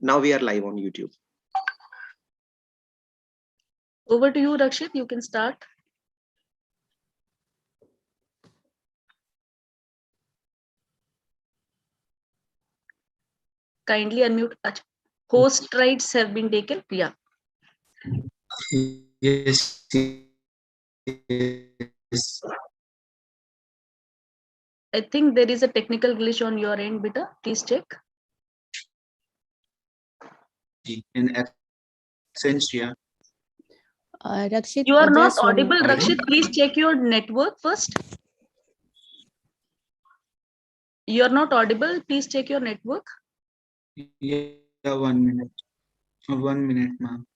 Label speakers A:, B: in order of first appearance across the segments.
A: Now we are live on YouTube.
B: Over to you, Rakshit. You can start. Kindly unmute. Host rights have been taken. Yeah.
C: Yes.
B: I think there is a technical glitch on your end, beta. Please check.
C: In absentia.
D: Rakshit,
B: You are not
D: just one
B: audible,
C: Audio?
B: Rakshit. Please check your network first. You are not audible. Please check your network.
C: Yeah, 1 minute. 1 minute, ma'am.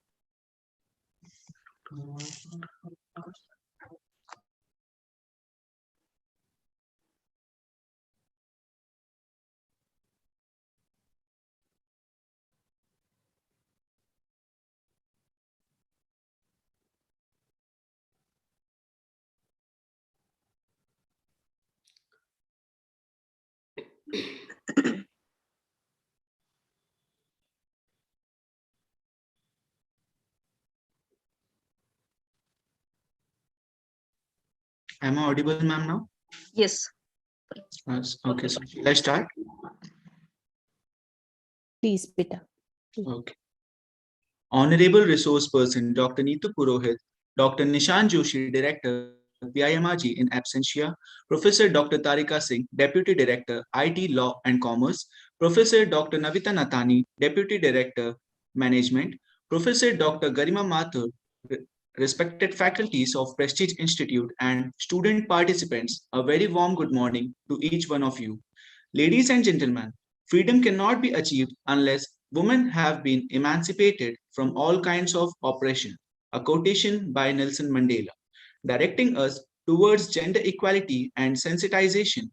C: Am I audible, ma'am, now?
B: Yes.
C: Yes. Okay, so let's start.
D: please, beta.
C: Okay. Honorable Resource Person Dr. Neetu Purohit, Dr. Nishan Joshi, Director, PIMRG in absentia, Professor Dr. Tarika Singh, Deputy Director, IT Law and Commerce, Professor Dr. Navita Nathani, Deputy Director, Management, Professor Dr. Garima Mathur, respected faculties of Prestige Institute and student participants, a very warm good morning to each one of you. Ladies and gentlemen, freedom cannot be achieved unless women have been emancipated from all kinds of oppression. A quotation by Nelson Mandela, directing us towards gender equality and sensitization.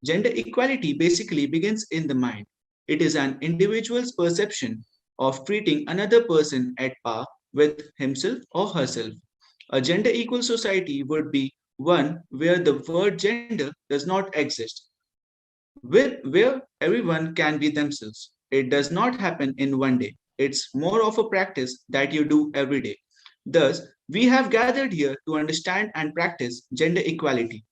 C: Gender equality basically begins in the mind. It is an individual's perception of treating another person at par with himself or herself. A gender equal society would be one where the word gender does not exist, where everyone can be themselves. It does not happen in one day. It's more of a practice that you do every day. Thus, we have gathered here to understand and practice gender equality.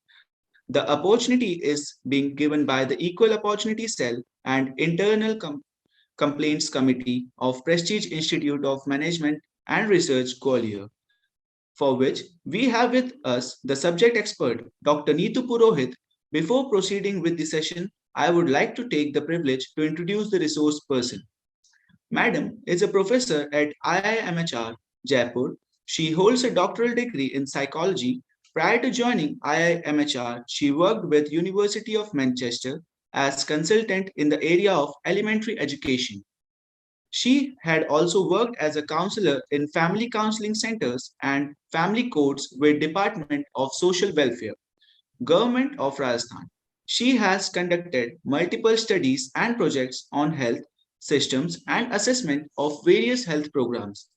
C: The opportunity is being given by the Equal Opportunity Cell and Internal Complaints Committee of Prestige Institute of Management and Research, Gwalior, for which we have with us the subject expert, Dr. Neetu Purohit. Before proceeding with the session, I would like to take the privilege to introduce the resource person. Madam is a professor at IIMHR, Jaipur. She holds a doctoral degree in psychology. Prior to joining IIMHR, she worked with University of Manchester as consultant in the area of elementary education. She had also worked as a counselor in family counseling centers and family courts with Department of Social Welfare, Government of Rajasthan. She has conducted multiple studies and projects on health systems and assessment of various health programs.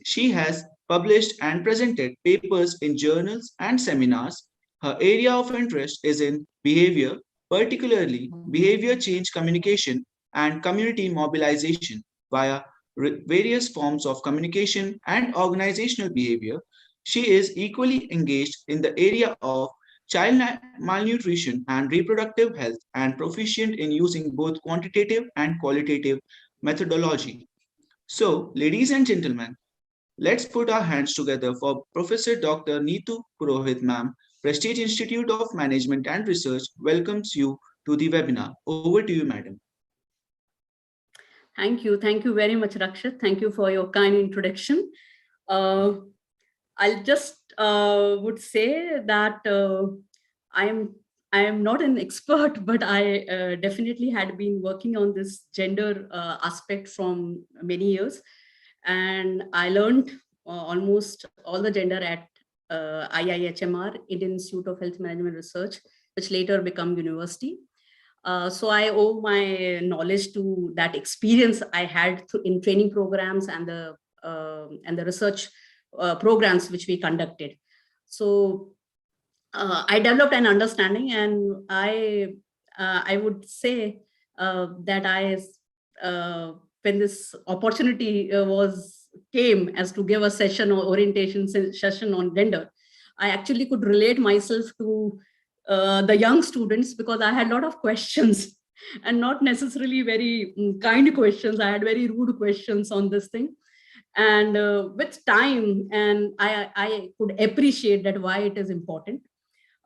C: She has published and presented papers in journals and seminars. Her area of interest is in behavior, particularly behavior change communication and community mobilization via various forms of communication and organizational behavior. She is equally engaged in the area of child malnutrition and reproductive health and proficient in using both quantitative and qualitative methodology. So, ladies and gentlemen, let's put our hands together for Professor Dr. Neetu Purohit ma'am. Prestige Institute of Management and Research welcomes you to the webinar. Over to you, madam.
E: Thank you. Thank you very much, Rakshit. Thank you for your kind introduction. I'll just would say that I am not an expert, but I definitely had been working on this gender aspect from many years, and I learned almost all the gender at IIHMR, Indian Institute of Health Management Research, which later became university. So I owe my knowledge to that experience I had in training programs and the research programs which we conducted. So I developed an understanding, and I would say that I when this opportunity came as to give a session or orientation session on gender, I actually could relate myself to the young students, because I had a lot of questions, and not necessarily very kind questions. I had very rude questions on this thing. And with time, and I could appreciate that why it is important.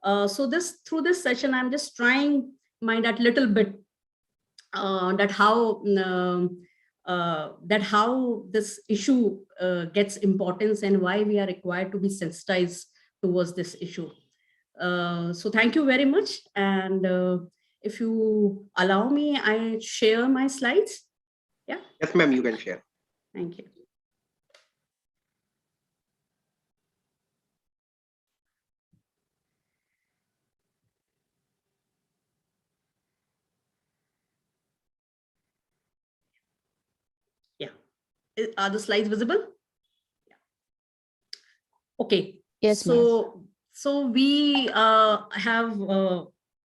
E: So through this session, I'm just trying my that little bit that how this issue gets importance, and why we are required to be sensitized towards this issue. So thank you very much. And if you allow me, I share my slides. Yeah.
A: Yes, ma'am, you can share.
E: Thank you. Yeah. Are the slides visible? Yeah. Okay.
D: Yes, ma'am.
E: So we have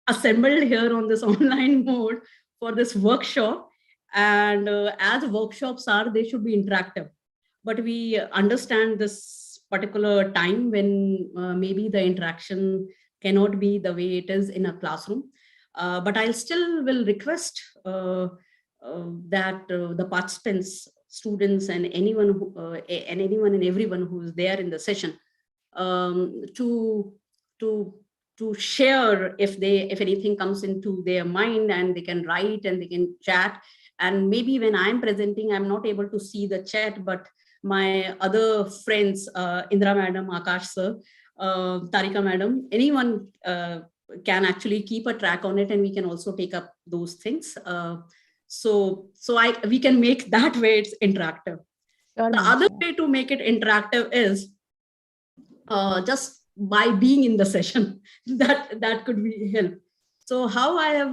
E: assembled here on this online mode for this workshop. And as workshops are, they should be interactive. But we understand this particular time when maybe the interaction cannot be the way it is in a classroom. But I'll still will request that the participants, students, and anyone and everyone who is there in the session to share if anything comes into their mind, and they can write and they can chat. And maybe when I'm presenting, I'm not able to see the chat, but my other friends, Indra madam, Akash sir, Tarika madam, anyone can actually keep a track on it, and we can also take up those things. So we can make that way it's interactive.
D: Sure,
E: The
D: ma'am.
E: other way to make it interactive is just by being in the session. that could be help. So how I have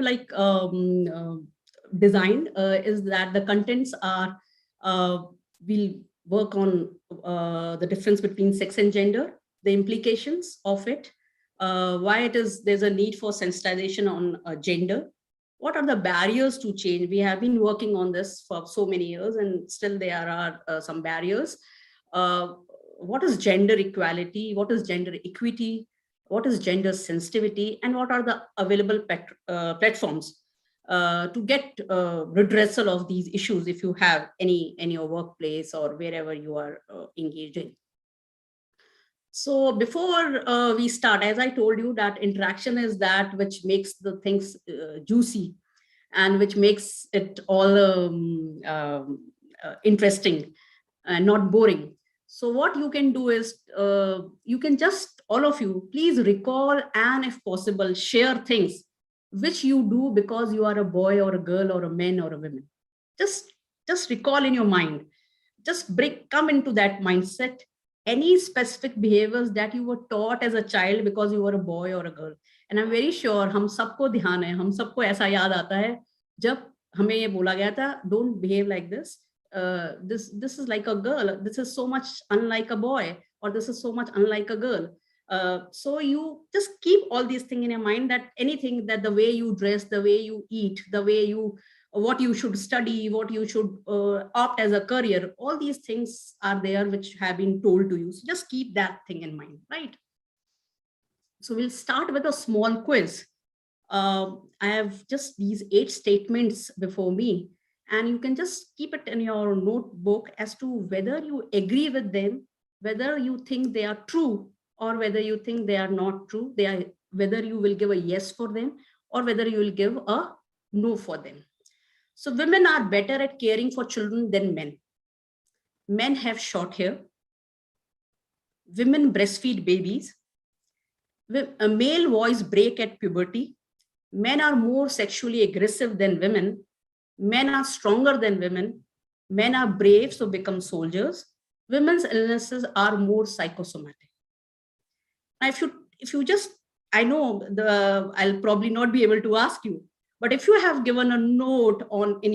E: designed is that the contents are we'll work on the difference between sex and gender, the implications of it, why there's a need for sensitization on gender, what are the barriers to change. We have been working on this for so many years, and still there are some barriers. What is gender equality? What is gender equity? What is gender sensitivity? And what are the available platforms to get redressal of these issues if you have any in your workplace or wherever you are engaged in. So before we start, as I told you, that interaction is that which makes the things juicy, and which makes it all interesting and not boring. So what you can do is you can just, all of you, please recall, and if possible, share things which you do because you are a boy or a girl or a man or a woman. Just recall in your mind. Just come into that mindset. Any specific behaviors that you were taught as a child because you were a boy or a girl. And I'm very sure हम सबको ध्यान है, हम सबको ऐसा याद आता है जब हमें ये बोला गया था, don't behave like this. This is like a girl. This is so much unlike a boy, or this is so much unlike a girl. So you just keep all these things in your mind, that anything, that the way you dress, the way you eat, the way you, what you should study, what you should opt as a career, all these things are there which have been told to you. So just keep that thing in mind, right? So we'll start with a small quiz. I have just these 8 statements before me, and you can just keep it in your notebook as to whether you agree with them, whether you think they are true, or whether you think they are not true. Whether you will give a yes for them, or whether you will give a no for them. So women are better at caring for children than men. Men have short hair. Women breastfeed babies. A male voice break at puberty. Men are more sexually aggressive than women. Men are stronger than women. Men are brave, so become soldiers. Women's illnesses are more psychosomatic. Now, if you just, I know I'll probably not be able to ask you, but if you have given a note on if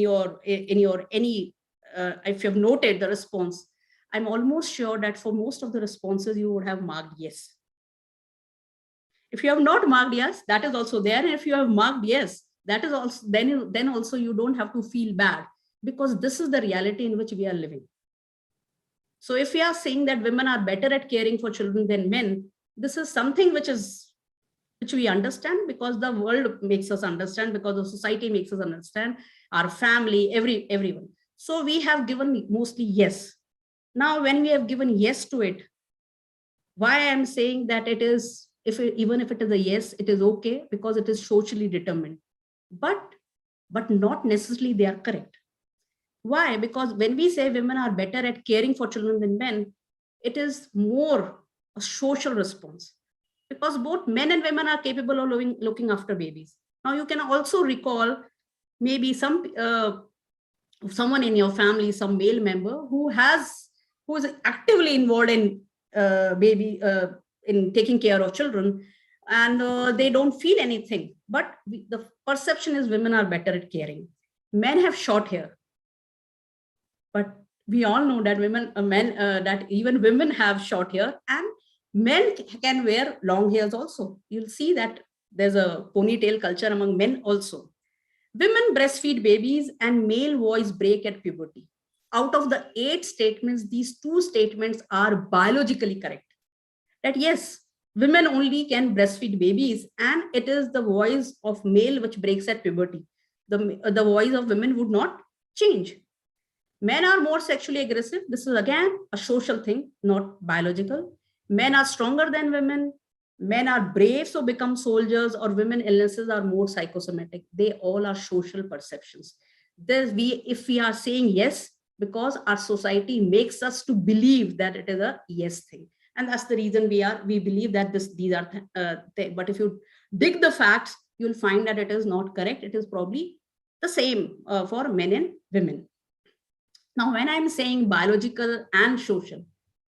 E: you have noted the response, I'm almost sure that for most of the responses you would have marked yes. If you have not marked yes, that is also there. And if you have marked yes, that is also then also you don't have to feel bad. because this is the reality in which we are living. So if we are saying that women are better at caring for children than men, this is something which we understand, because the world makes us understand, because the society makes us understand, our family, everyone. So we have given mostly yes. Now, when we have given yes to it, why I'm saying that it is, even if it is a yes, it is okay, because it is socially determined. But not necessarily they are correct. Why? Because when we say women are better at caring for children than men, it is more a social response, because both men and women are capable of looking after babies. Now, you can also recall maybe someone in your family, some male member who is actively involved in in taking care of children, and they don't feel anything. But the perception is women are better at caring. Men have short hair, but we all know that that even women have short hair, and men can wear long hairs also. You'll see that there's a ponytail culture among men also. Women breastfeed babies and male voice break at puberty. Out of the 8 statements, these 2 statements are biologically correct. That yes, women only can breastfeed babies, and it is the voice of male which breaks at puberty. The voice of women would not change. Men are more sexually aggressive. This is again a social thing, not biological. Men are stronger than women. Men are brave, so become soldiers, or women illnesses are more psychosomatic. They all are social perceptions. If we are saying yes, because our society makes us to believe that it is a yes thing. And that's the reason we believe that these are but if you dig the facts, you'll find that it is not correct. It is probably the same for men and women. Now, when I'm saying biological and social,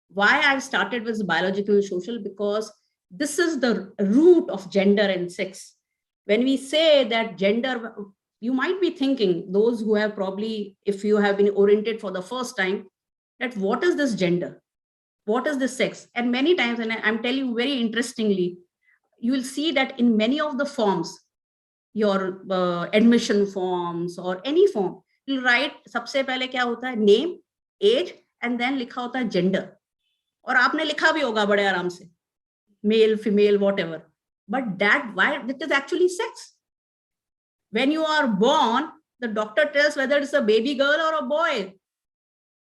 E: why I've started with biological and social, because this is the root of gender and sex. When we say that gender, you might be thinking, those who have probably, if you have been oriented for the first time, that what is this gender? What is this sex? And many times, and I'm telling you very interestingly, you will see that in many of the forms, your admission forms or any form, you'll write सबसे पहले क्या होता है, name, age, and then लिखा होता है gender. और आपने लिखा भी होगा बड़े आराम से, male, female, whatever. But that is actually sex. When you are born, the doctor tells whether it's a baby girl or a boy.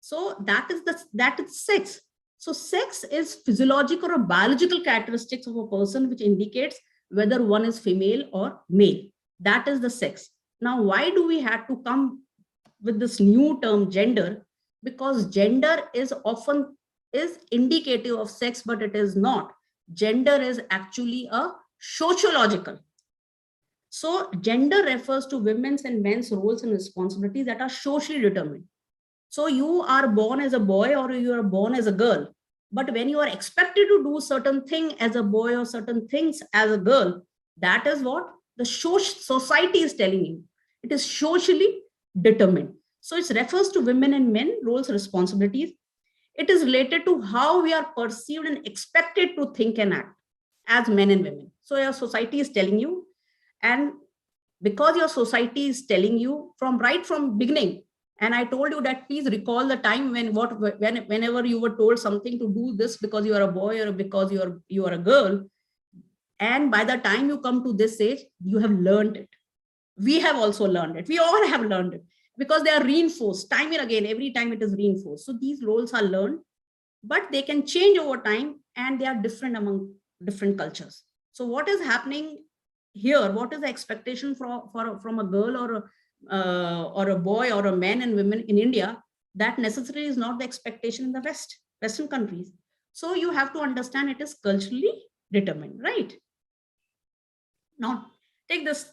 E: So that is sex. So sex is physiological or biological characteristics of a person which indicates whether one is female or male. That is the sex. Now, why do we have to come with this new term gender? Because gender is often indicative of sex, but it is not. Gender is actually a sociological. So gender refers to women's and men's roles and responsibilities that are socially determined. So you are born as a boy or you are born as a girl. But when you are expected to do certain thing as a boy or certain things as a girl, that is what the society is telling you. It is socially determined. So it refers to women and men, roles, responsibilities. It is related to how we are perceived and expected to think and act as men and women. So your society is telling you, and because your society is telling you right from beginning, and I told you that please recall the time whenever you were told something to do this because you are a boy or because you are a girl, and by the time you come to this age, you have learned it. We have also learned it. We all have learned it because they are reinforced time and again. Every time it is reinforced. So these roles are learned, but they can change over time, and they are different among different cultures. So what is happening here? What is the expectation from a girl or a boy or a man and women in India? That necessarily is not the expectation in the Western countries. So you have to understand it is culturally determined, right? Now take this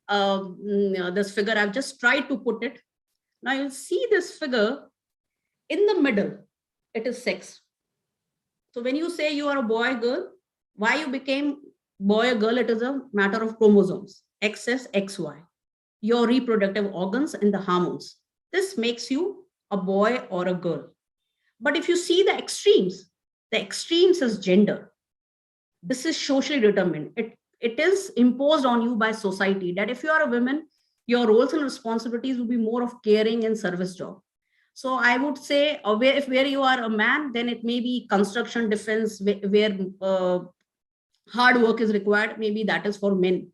E: this figure. I've just tried to put it. Now you'll see this figure in the middle. It is sex. So when you say you are a boy, girl, why you became boy or girl, it is a matter of chromosomes, XS, XY, your reproductive organs and the hormones. This makes you a boy or a girl. But if you see the extremes is gender. This is socially determined. It is imposed on you by society that if you are a woman, your roles and responsibilities will be more of caring and service job. So I would say, where you are a man, then it may be construction, defense, where hard work is required. Maybe that is for men.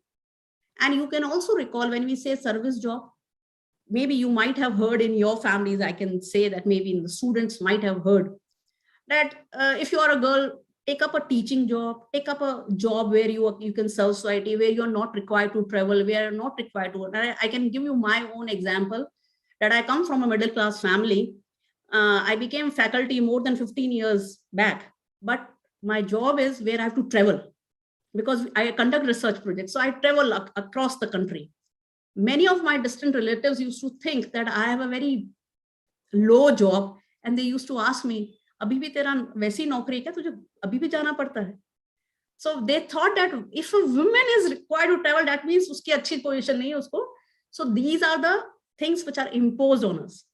E: And you can also recall when we say service job, maybe you might have heard in your families, I can say that maybe in the students might have heard that if you are a girl, take up a teaching job, take up a job where you can serve society, where you're not required to travel, where you're not required to. And I can give you my own example that I come from a middle class family. I became faculty more than 15 years back, but my job is where I have to travel because I conduct research projects. So I travel across the country. Many of my distant relatives used to think that I have a very low job, and they used to ask me, अभी भी तेरा वैसी नौकरी है क्या, तुझे अभी भी जाना पड़ता है? So they thought that if a woman is required to travel, that means उसकी अच्छी position नहीं है उसको. So these are the things which are imposed on us,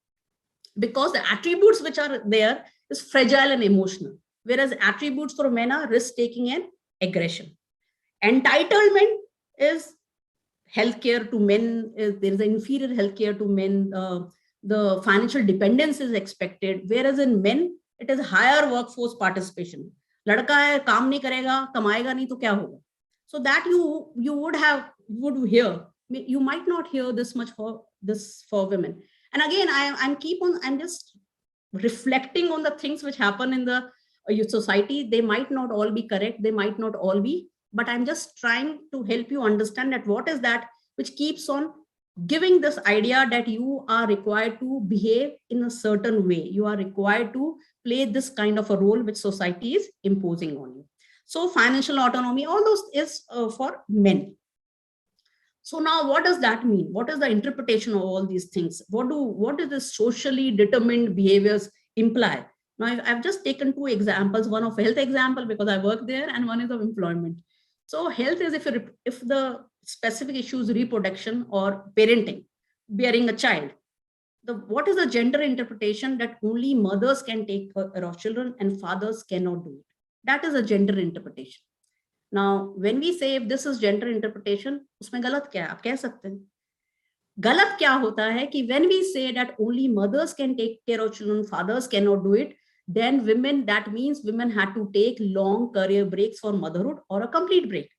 E: because the attributes which are there is fragile and emotional, whereas attributes for men are risk-taking and aggression. Entitlement is healthcare to men. There is an inferior healthcare to men. The financial dependence is expected, whereas in men, it is higher workforce participation. लड़का है, काम नहीं करेगा, कमाएगा नहीं तो क्या होगा? So that you would hear. You might not hear this much for women. And again, I'm just reflecting on the things which happen in the society. They might not all be correct. They might not all be, but I'm just trying to help you understand that what is that which keeps on giving this idea that you are required to behave in a certain way. You are required to play this kind of a role which society is imposing on you. So financial autonomy, all those is for men. So now what does that mean? What is the interpretation of all these things? What do the socially determined behaviors imply? Now I've just taken two examples, one of a health example because I work there, and one is of employment. So health is if the specific issue is reproduction or parenting, bearing a child. What is the gender interpretation that only mothers can take care of children and fathers cannot do it? That is a gender interpretation. Now, when we say if this is gender interpretation, उसमें गलत क्या है? आप कह सकते हैं. गलत क्या होता है कि when we say that only mothers can take care of children, fathers cannot do it, then that means women had to take long career breaks for motherhood or a complete break.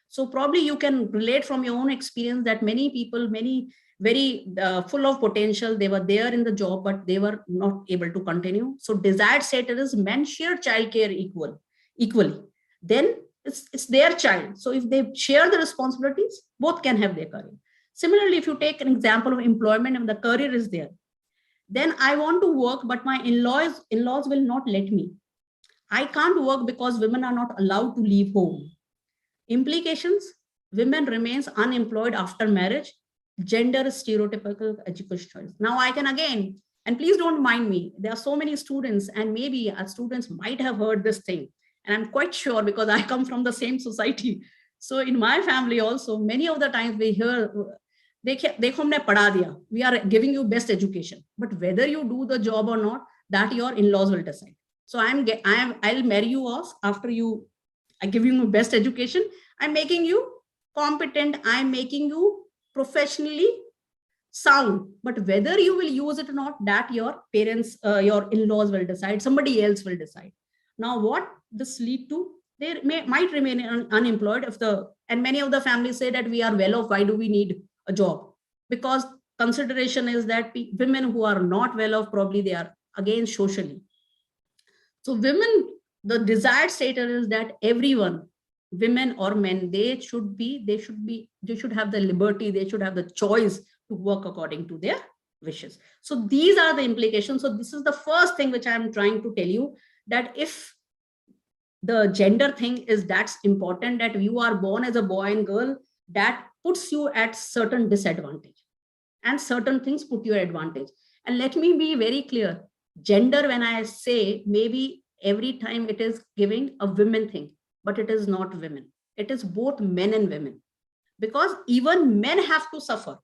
E: So probably you can relate from your own experience that many people, very full of potential, they were there in the job, but they were not able to continue. So desired status is men share childcare equally. Then it's their child. So if they share the responsibilities, both can have their career. Similarly, if you take an example of employment and the career is there, then I want to work, but my in-laws will not let me. I can't work because women are not allowed to leave home. Implications, women remains unemployed after marriage, gender stereotypical education choice. Now I can again, and please don't mind me, there are so many students, and maybe students might have heard this thing. And I'm quite sure because I come from the same society. So in my family also, many of the times we hear, देखो हमने पढ़ा दिया, we are giving you best education, but whether you do the job or not, that your in-laws will decide. So I'll marry you off after I give you best education. I'm making you competent. I'm making you professionally sound, but whether you will use it or not, that your parents, your in-laws will decide. Somebody else will decide. Now, what this lead to? They might remain unemployed and many of the families say that we are well off. Why do we need a job? Because consideration is that women who are not well off, probably they are again socially. So women, the desired status is that everyone, women or men, they should have the liberty, they should have the choice to work according to their wishes. So these are the implications. So this is the first thing which I'm trying to tell you, that if the gender thing is that's important, that you are born as a boy and girl, that puts you at certain disadvantage, and certain things put you at advantage. And let me be very clear, gender, when I say, maybe every time it is giving a women thing, but it is not women. It is both men and women, because even men have to suffer.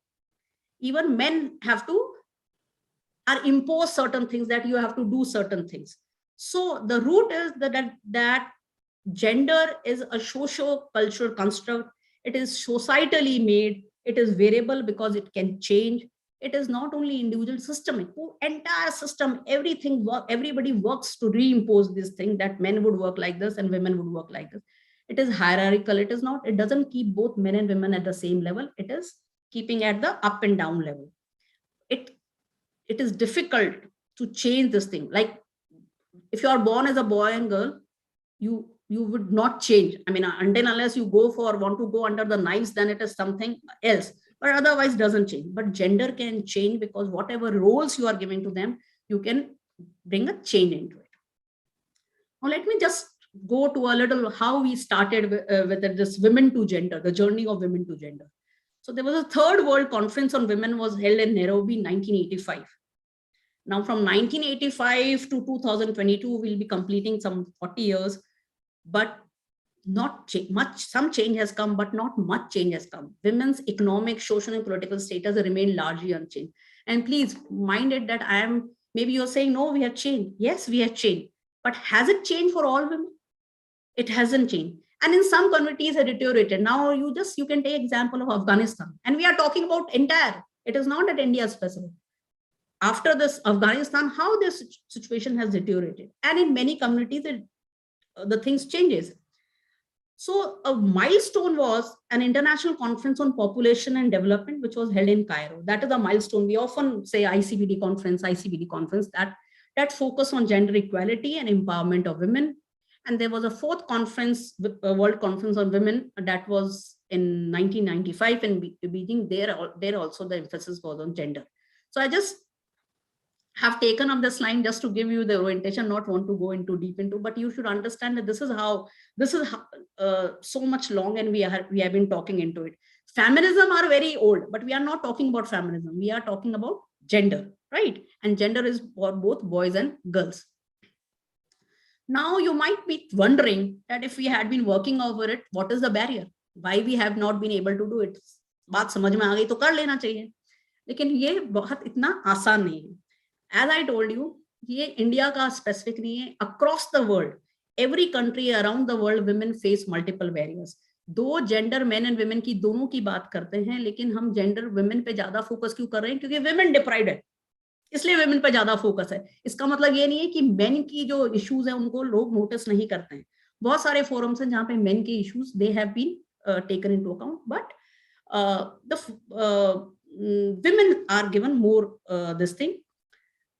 E: Even men are impose certain things, that you have to do certain things. So the root is that gender is a socio-cultural construct. It is societally made. It is variable because it can change. It is not only individual, systemic, entire system, everything everybody works to reimpose this thing that men would work like this and women would work like this. It is hierarchical. It is not, it doesn't keep both men and women at the same level. It is keeping at the up and down level. It is difficult to change this thing. Like if you are born as a boy and girl, you would not change. I mean, until unless you want to go under the knives, then it is something else. But otherwise doesn't change. But gender can change because whatever roles you are giving to them, you can bring a change into it. Now let me just go to a little how we started with this women to gender, the journey of women to gender. So there was a third World Conference on Women was held in Nairobi in 1985. Now from 1985 to 2022, we'll be completing some 40 years, but not much, some change has come, but not much change has come. Women's economic, social, and political status remain largely unchanged. And please mind it that maybe you're saying, no, we have changed. Yes, we have changed. But has it changed for all women? It hasn't changed. And in some communities have deteriorated. Now you can take example of Afghanistan. And we are talking about entire. It is not that India is specific. After this Afghanistan, how this situation has deteriorated. And in many communities, the things changes. So a milestone was an international conference on population and development, which was held in Cairo. That is a milestone. We often say ICBD conference, that focus on gender equality and empowerment of women. And there was a fourth conference, World Conference on Women, that was in 1995 in Beijing. There also the emphasis was on gender. So I just have taken up this line just to give you the orientation, not want to go into deep into, but you should understand that this is how so much long, and we have been talking into it. Feminism are very old, but we are not talking about feminism. We are talking about gender, right? And gender is for both boys and girls. Now you might be wondering that if we had been working over it, what is the barrier? Why we have not been able to do it? बात समझ में आ गई तो कर लेना चाहिए, लेकिन ये बहुत इतना आसान नहीं है. As I told you, ये इंडिया का स्पेसिफिक नहीं है. Across the world, every country around the world, women face multiple barriers. दो जेंडर men and women की दोनों की बात करते हैं, लेकिन हम जेंडर women पे ज्यादा फोकस क्यों कर रहे हैं? क्योंकि women deprived है, इसलिए women पे ज्यादा फोकस है. इसका मतलब ये नहीं है कि men की जो इश्यूज है उनको लोग नोटिस नहीं करते हैं. बहुत सारे फोरम्स हैं जहाँ पे men के issues they have been taken into account, but the women are given more this thing.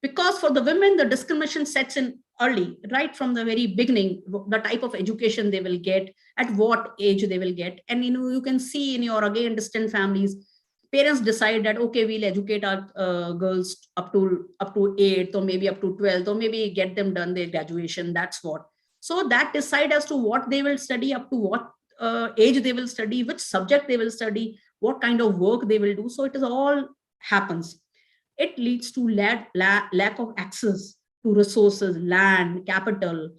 E: Because for the women, the discrimination sets in early, right from the very beginning, the type of education they will get, at what age they will get. And you can see in your, again, distant families, parents decide that, okay, we'll educate our girls up to 8th or maybe up to 12th, or maybe get them done their graduation. That's what. So that decide as to what they will study, up to what age they will study, which subject they will study, what kind of work they will do. So it is all happens. It leads to lack of access to resources, land, capital,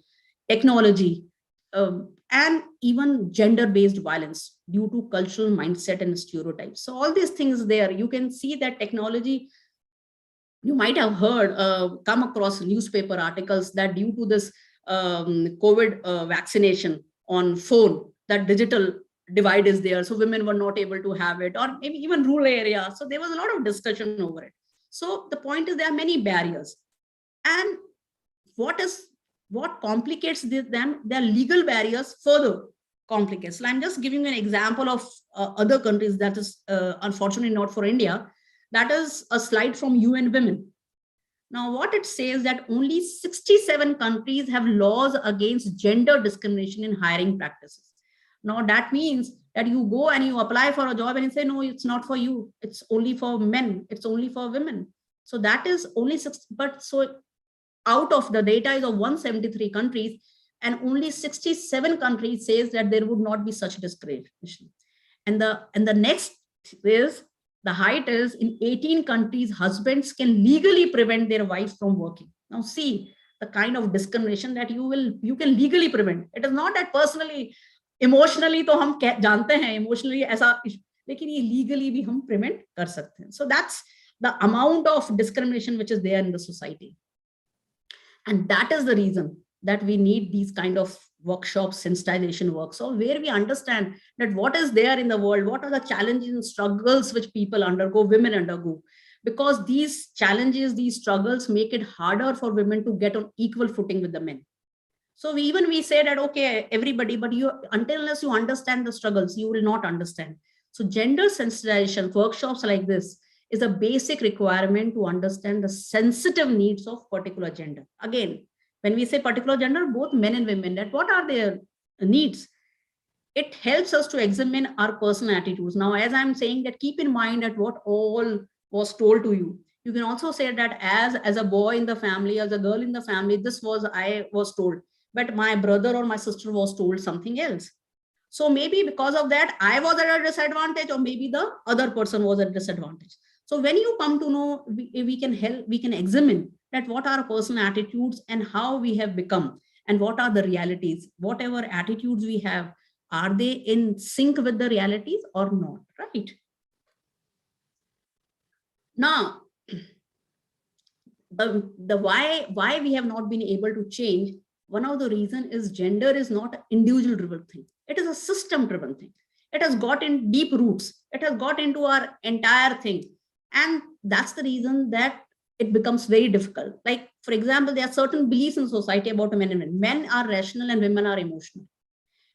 E: technology, and even gender-based violence due to cultural mindset and stereotypes. So all these things there, you can see that technology, you might have heard, come across newspaper articles that due to this COVID vaccination on phone, that digital divide is there. So women were not able to have it, or maybe even rural areas. So there was a lot of discussion over it. So the point is there are many barriers, and what complicates them, their legal barriers further complicates. So I'm just giving you an example of other countries that is unfortunately not for India. That is a slide from UN Women. Now what it says that only 67 countries have laws against gender discrimination in hiring practices. Now that means that you go and you apply for a job and you say, no, it's not for you. It's only for men. It's only for women. So that is only 6, but so out of the data is of 173 countries, and only 67 countries says that there would not be such discrimination. And the next is, the height is in 18 countries, husbands can legally prevent their wives from working. Now see the kind of discrimination that you can legally prevent. It is not that personally, emotionally तो हम जानते हैं emotionally ऐसा, लेकिन ये legally भी हम prevent कर सकते हैं. So that's the amount of discrimination which is there in the society. And that is the reason that we need these kind of workshops, sensitization workshops, where we understand that what is there in the world, what are the challenges and struggles which people undergo, women undergo, because these challenges, these struggles make it harder for women to get on equal footing with the men. So we say that, okay, everybody, but you, until unless you understand the struggles, you will not understand. So gender sensitization workshops like this is a basic requirement to understand the sensitive needs of particular gender. Again, when we say particular gender, both men and women, that what are their needs? It helps us to examine our personal attitudes. Now, as I'm saying that, keep in mind that what all was told to you. You can also say that as a boy in the family, as a girl in the family, this was, I was told, but my brother or my sister was told something else. So maybe because of that, I was at a disadvantage, or maybe the other person was at a disadvantage. So when you come to know, we can help, we can examine that what are our personal attitudes and how we have become, and what are the realities. Whatever attitudes we have, are they in sync with the realities or not, right? Now, the why we have not been able to change, one of the reason is gender is not an individual driven thing. It is a system driven thing. It has got in deep roots. It has got into our entire thing. And that's the reason that it becomes very difficult. Like, for example, there are certain beliefs in society about men and women. Men are rational and women are emotional.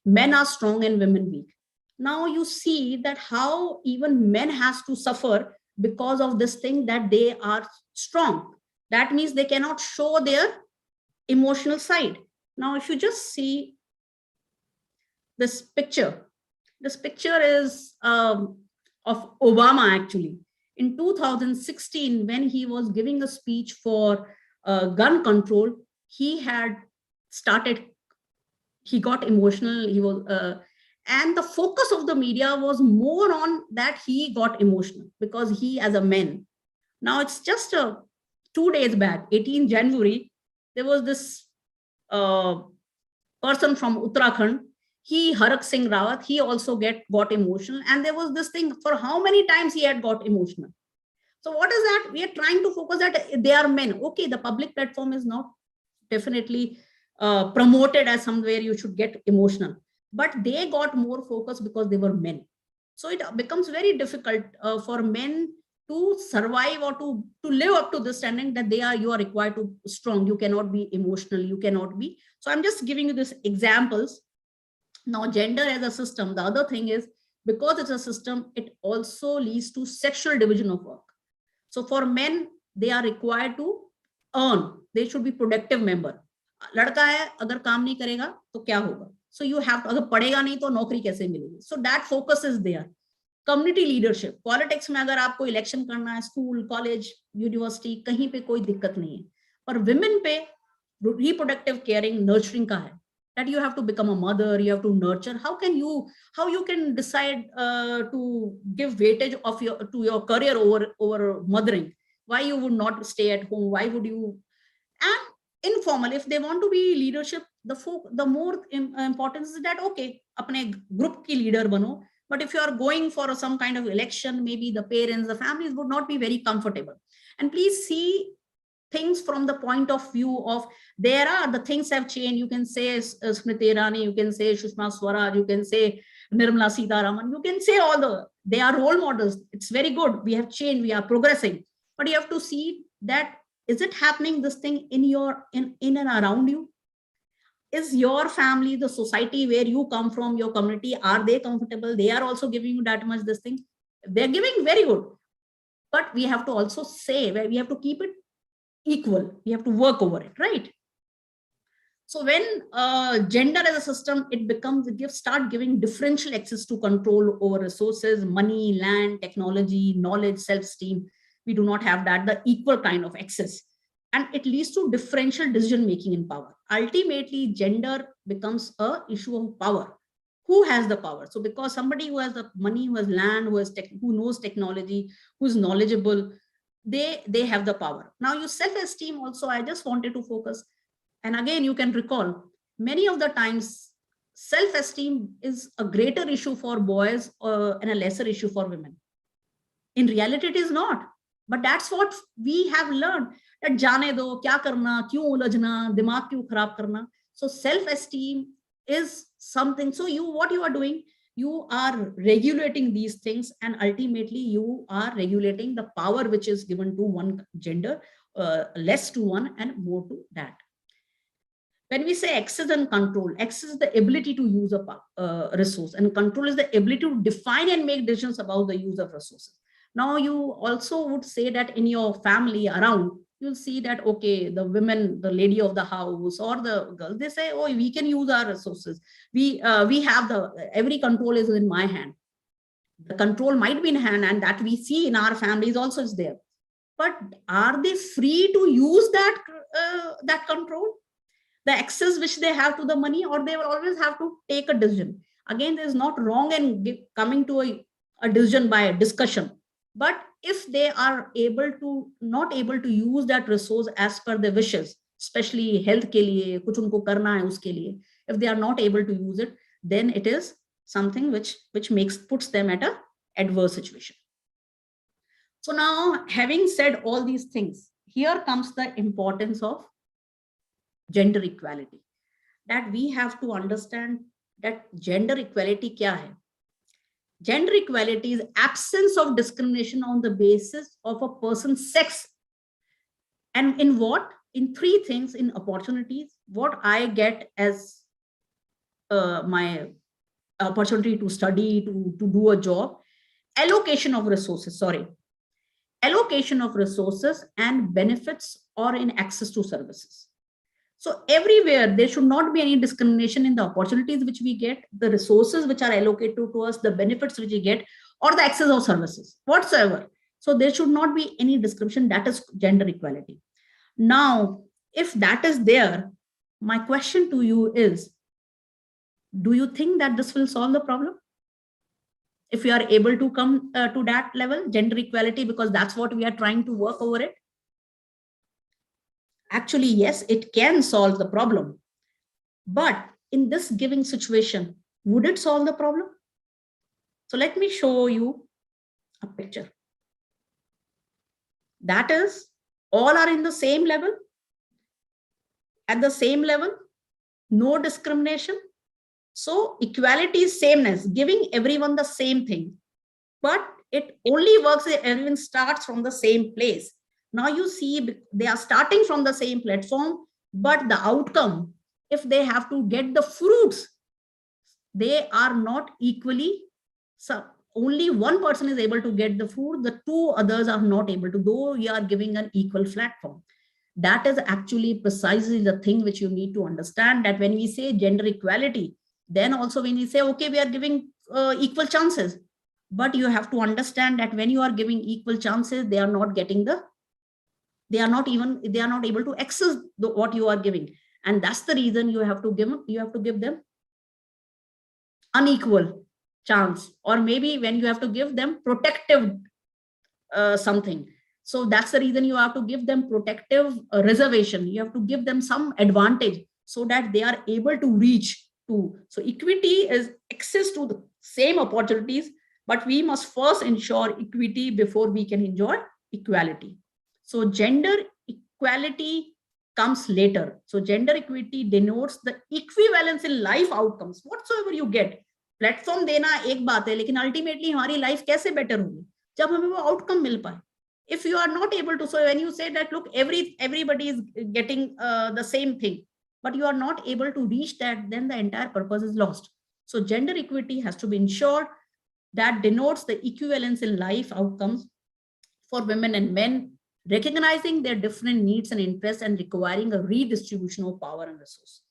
E: Men are strong and women weak. Now you see that how even men has to suffer because of this thing, that they are strong. That means they cannot show their emotional side. Now, if you just see this picture is of Obama actually. In 2016, when he was giving a speech for gun control, he got emotional. He was, and the focus of the media was more on that he got emotional because he, as a man. Now it's just 2 days back, 18 January, there was this person from Uttarakhand, Harak Singh Rawat, he also got emotional. And there was this thing, for how many times he had got emotional. So what is that? We are trying to focus that they are men. Okay, the public platform is not definitely promoted as somewhere you should get emotional, but they got more focus because they were men. So it becomes very difficult for men to survive or to live up to the standing that you are required to strong. You cannot be emotional. You cannot be. So I'm just giving you these examples. Now, gender as a system, the other thing is, because it's a system, it also leads to sexual division of work. So for men, they are required to earn. They should be productive member. लड़का है, अगर काम नहीं करेगा तो क्या होगा? So you have to, अगर पढ़ेगा नहीं तो नौकरी कैसे मिलेगी? So that focus is there. Community leadership, politics में अगर आपको इलेक्शन करना है, स्कूल, कॉलेज, यूनिवर्सिटी, कहीं पे कोई दिक्कत नहीं है. पर विमेन पे reproductive caring, nurturing का है. That you have to become a mother, you have to nurture. How you can decide to give weightage of to your career over mothering? Why you would not stay at home? Why would you? And informal, if they want to be leadership, the more importance is that, okay, apne group ki leader bano. But if you are going for some kind of election, maybe the parents, the families would not be very comfortable. And please see things from the point of view of, the things have changed. You can say Smriti Irani, you can say Sushma Swaraj, you can say Nirmala Sitharaman, you can say they are role models. It's very good. We have changed, we are progressing. But you have to see that, is it happening, this thing in and around you? Is your family, the society where you come from, your community, are they comfortable? They are also giving you that much this thing. They're giving very good. But we have to also say, where we have to keep it equal. We have to work over it, right? So when gender as a system, start giving differential access to control over resources, money, land, technology, knowledge, self-esteem. We do not have that, the equal kind of access. And it leads to differential decision making in power. Ultimately, gender becomes an issue of power. Who has the power? So because somebody who has the money, who has land, who knows technology, who's knowledgeable, they have the power. Now, your self-esteem also, I just wanted to focus. And again, you can recall, many of the times, self-esteem is a greater issue for boys and a lesser issue for women. In reality, it is not. But that's what we have learned. That jaane do, kya karna, kyun ulajhna, dimag kyun kharab karna. So self-esteem is something. So what you are doing, you are regulating these things, and ultimately you are regulating the power which is given to one gender, less to one and more to that. When we say access and control, access is the ability to use a resource, and control is the ability to define and make decisions about the use of resources. Now, you also would say that in your family around, you'll see that, okay, the women, the lady of the house or the girl, they say, oh, we can use our resources. We have every control is in my hand. The control might be in hand, and that we see in our families also is there. But are they free to use that control? The access which they have to the money, or they will always have to take a decision? Again, there is not wrong in coming to a decision by a discussion. But if they are not able to use that resource as per their wishes, especially health ke liye, kuch unko karna hai uske liye, if they are not able to use it, then it is something which puts them at a adverse situation. So now, having said all these things, here comes the importance of gender equality, that we have to understand that gender equality kya hai. Gender equality is absence of discrimination on the basis of a person's sex. And in what? In three things: in opportunities, what I get as my opportunity to study, to do a job, allocation of resources, and benefits, or in access to services. So everywhere there should not be any discrimination in the opportunities which we get, the resources which are allocated to us, the benefits which we get, or the access of services whatsoever. So there should not be any discrimination. That is gender equality. Now, if that is there, my question to you is, do you think that this will solve the problem? If you are able to come to that level, gender equality, because that's what we are trying to work over it. Actually, yes, it can solve the problem. But in this given situation, would it solve the problem? So let me show you a picture. That is, all are in the same level, at the same level, no discrimination. So equality is sameness, giving everyone the same thing. But it only works if everyone starts from the same place. Now you see, they are starting from the same platform, but the outcome, if they have to get the fruits, they are not equally. So only one person is able to get the fruit, the two others are not able to, though you are giving an equal platform. That is actually precisely the thing which you need to understand, that when we say gender equality, then also when we say, okay, we are giving equal chances, but you have to understand that when you are giving equal chances, they are not able to access what you are giving. And that's the reason you have to give them unequal chance, or maybe when you have to give them protective something. So that's the reason you have to give them protective reservation. You have to give them some advantage so that they are able to reach to. So equity is access to the same opportunities, but we must first ensure equity before we can enjoy equality. So gender equality comes later. So gender equity denotes the equivalence in life outcomes, whatsoever you get. Platform देना एक बात है, लेकिन ultimately हमारी life कैसे better होगी जब हमें वो outcome मिल पाए. If you are not able to, so when you say that, look, everybody is getting the same thing, but you are not able to reach that, then the entire purpose is lost. So gender equity has to be ensured. That denotes the equivalence in life outcomes for women and men, recognizing their different needs and interests and requiring a redistribution of power and resource.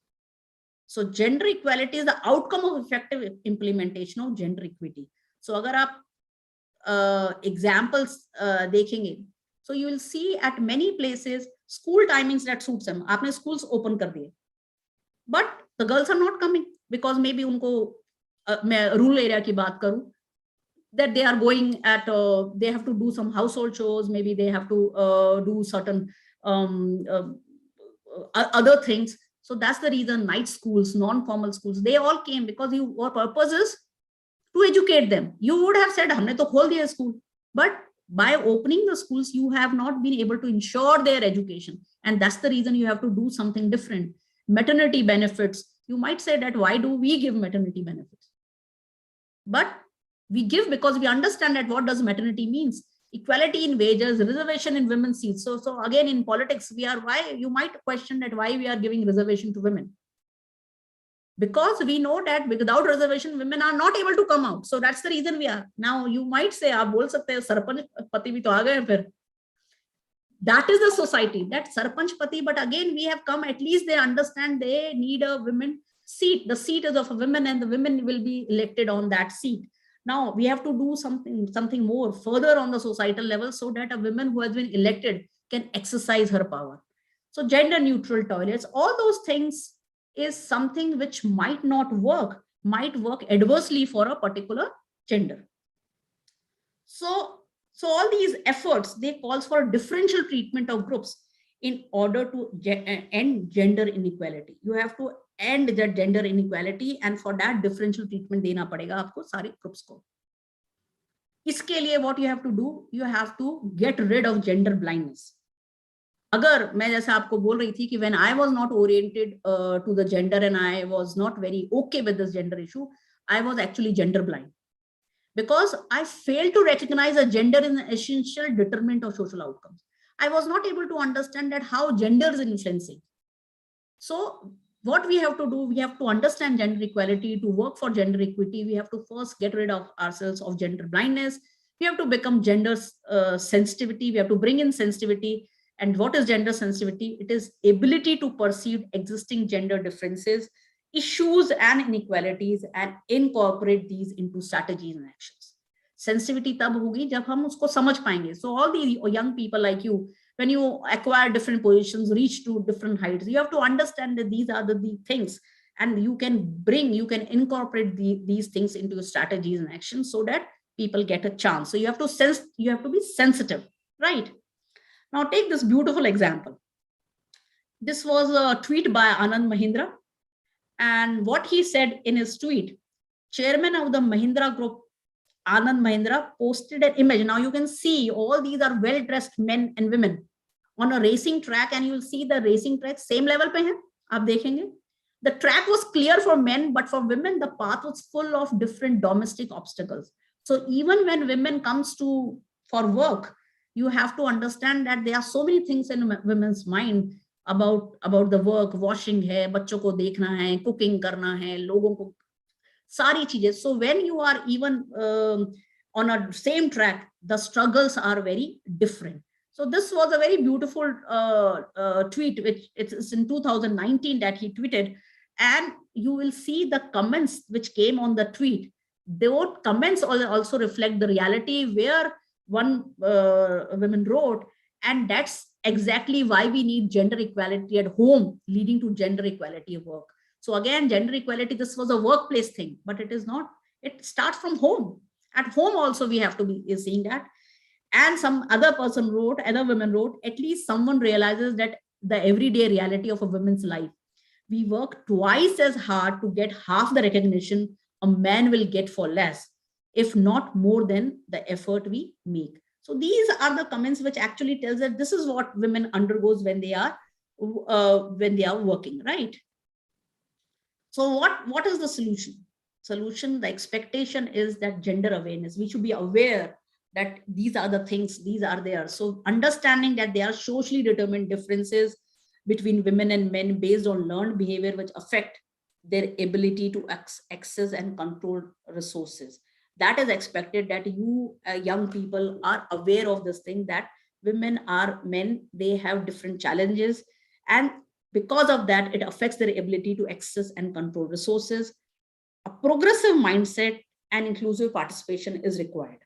E: So gender equality is the outcome of effective implementation of gender equity. So agar aap examples देखेंगे, so you will see at many places school timings that suits them. आपने schools open कर दिए, but the girls are not coming because maybe उनको मैं rural area की बात करूं, that they are going at they have to do some household chores, maybe they have to do certain other things. So that's the reason night schools, non-formal schools, they all came because your purpose is to educate them. You would have said, हमने तो खोल दिया school, but by opening the schools, you have not been able to ensure their education. And that's the reason you have to do something different. Maternity benefits, You might say that why do we give maternity benefits? But we give because we understand that what does maternity means. Equality in wages, reservation in women's seats. So again, in politics, why you might question that why we are giving reservation to women. Because we know that without reservation, women are not able to come out. So that's the reason we are. Now you might say, aap bol sakte hai, sarpanch pati bhi to aa gaye phir. That is the society, that sarpanch pati, but again, we have come, at least they understand they need a women seat. The seat is of a woman and the women will be elected on that seat. Now we have to do something more further on the societal level so that a woman who has been elected can exercise her power. So gender neutral toilets, all those things is something which might not work, might work adversely for a particular gender. So all these efforts, they calls for differential treatment of groups in order to end gender inequality. You have to end the gender inequality, and for that differential treatment dena padega aapko sare groups ko. Iske liye what you have to do, you have to get rid of gender blindness. अगर मैं जैसे आपको बोल रही थी कि when I was not oriented to the gender and I was not very okay with this gender issue, I was actually gender blind. Because I failed to recognize a gender is an essential determinant of social outcomes. I was not able to understand that how gender is influencing. So what we have to do, we have to understand gender equality. To work for gender equity, we have to first get rid of ourselves of gender blindness. We have to become gender sensitivity. We have to bring in sensitivity. And what is gender sensitivity? It is ability to perceive existing gender differences, issues and inequalities and incorporate these into strategies and actions. Sensitivity tab hogi jab hum usko samajh payenge. So all these young people like you, when you acquire different positions, reach to different heights, you have to understand that these are the things, and you can incorporate these things into strategies and actions so that people get a chance. So you have to be sensitive, right? Now take this beautiful example. This was a tweet by Anand Mahindra. And what he said in his tweet, chairman of the Mahindra Group, Anand Mahindra, posted an image. Now you can see all these are well-dressed men and women on a racing track, and you will see the racing track same level pe hai. Aap dekhenge. The track was clear for men, but for women, the path was full of different domestic obstacles. So even when women comes for work, you have to understand that there are so many things in women's mind about the work, washing hai, bachcho ko dekhna hai, cooking karna hai, logon ko sari cheezein. So when you are even on a same track, the struggles are very different. So this was a very beautiful tweet, which it's in 2019 that he tweeted, and you will see the comments which came on the tweet. Those comments also reflect the reality where one woman wrote, and that's exactly why we need gender equality at home, leading to gender equality of work. So again, gender equality, this was a workplace thing, but it is not. It starts from home. At home also we have to be seeing that. And some other women wrote, at least someone realizes that the everyday reality of a woman's life. We work twice as hard to get half the recognition a man will get for less, if not more than the effort we make. So these are the comments which actually tells that this is what women undergoes when they are working, right? So what is the solution? The expectation is that gender awareness. We should be aware that these are the things, these are there. So understanding that there are socially determined differences between women and men based on learned behavior which affect their ability to access and control resources. That is expected, that you young people are aware of this thing, that women are men, they have different challenges, and because of that, it affects their ability to access and control resources. A progressive mindset and inclusive participation is required,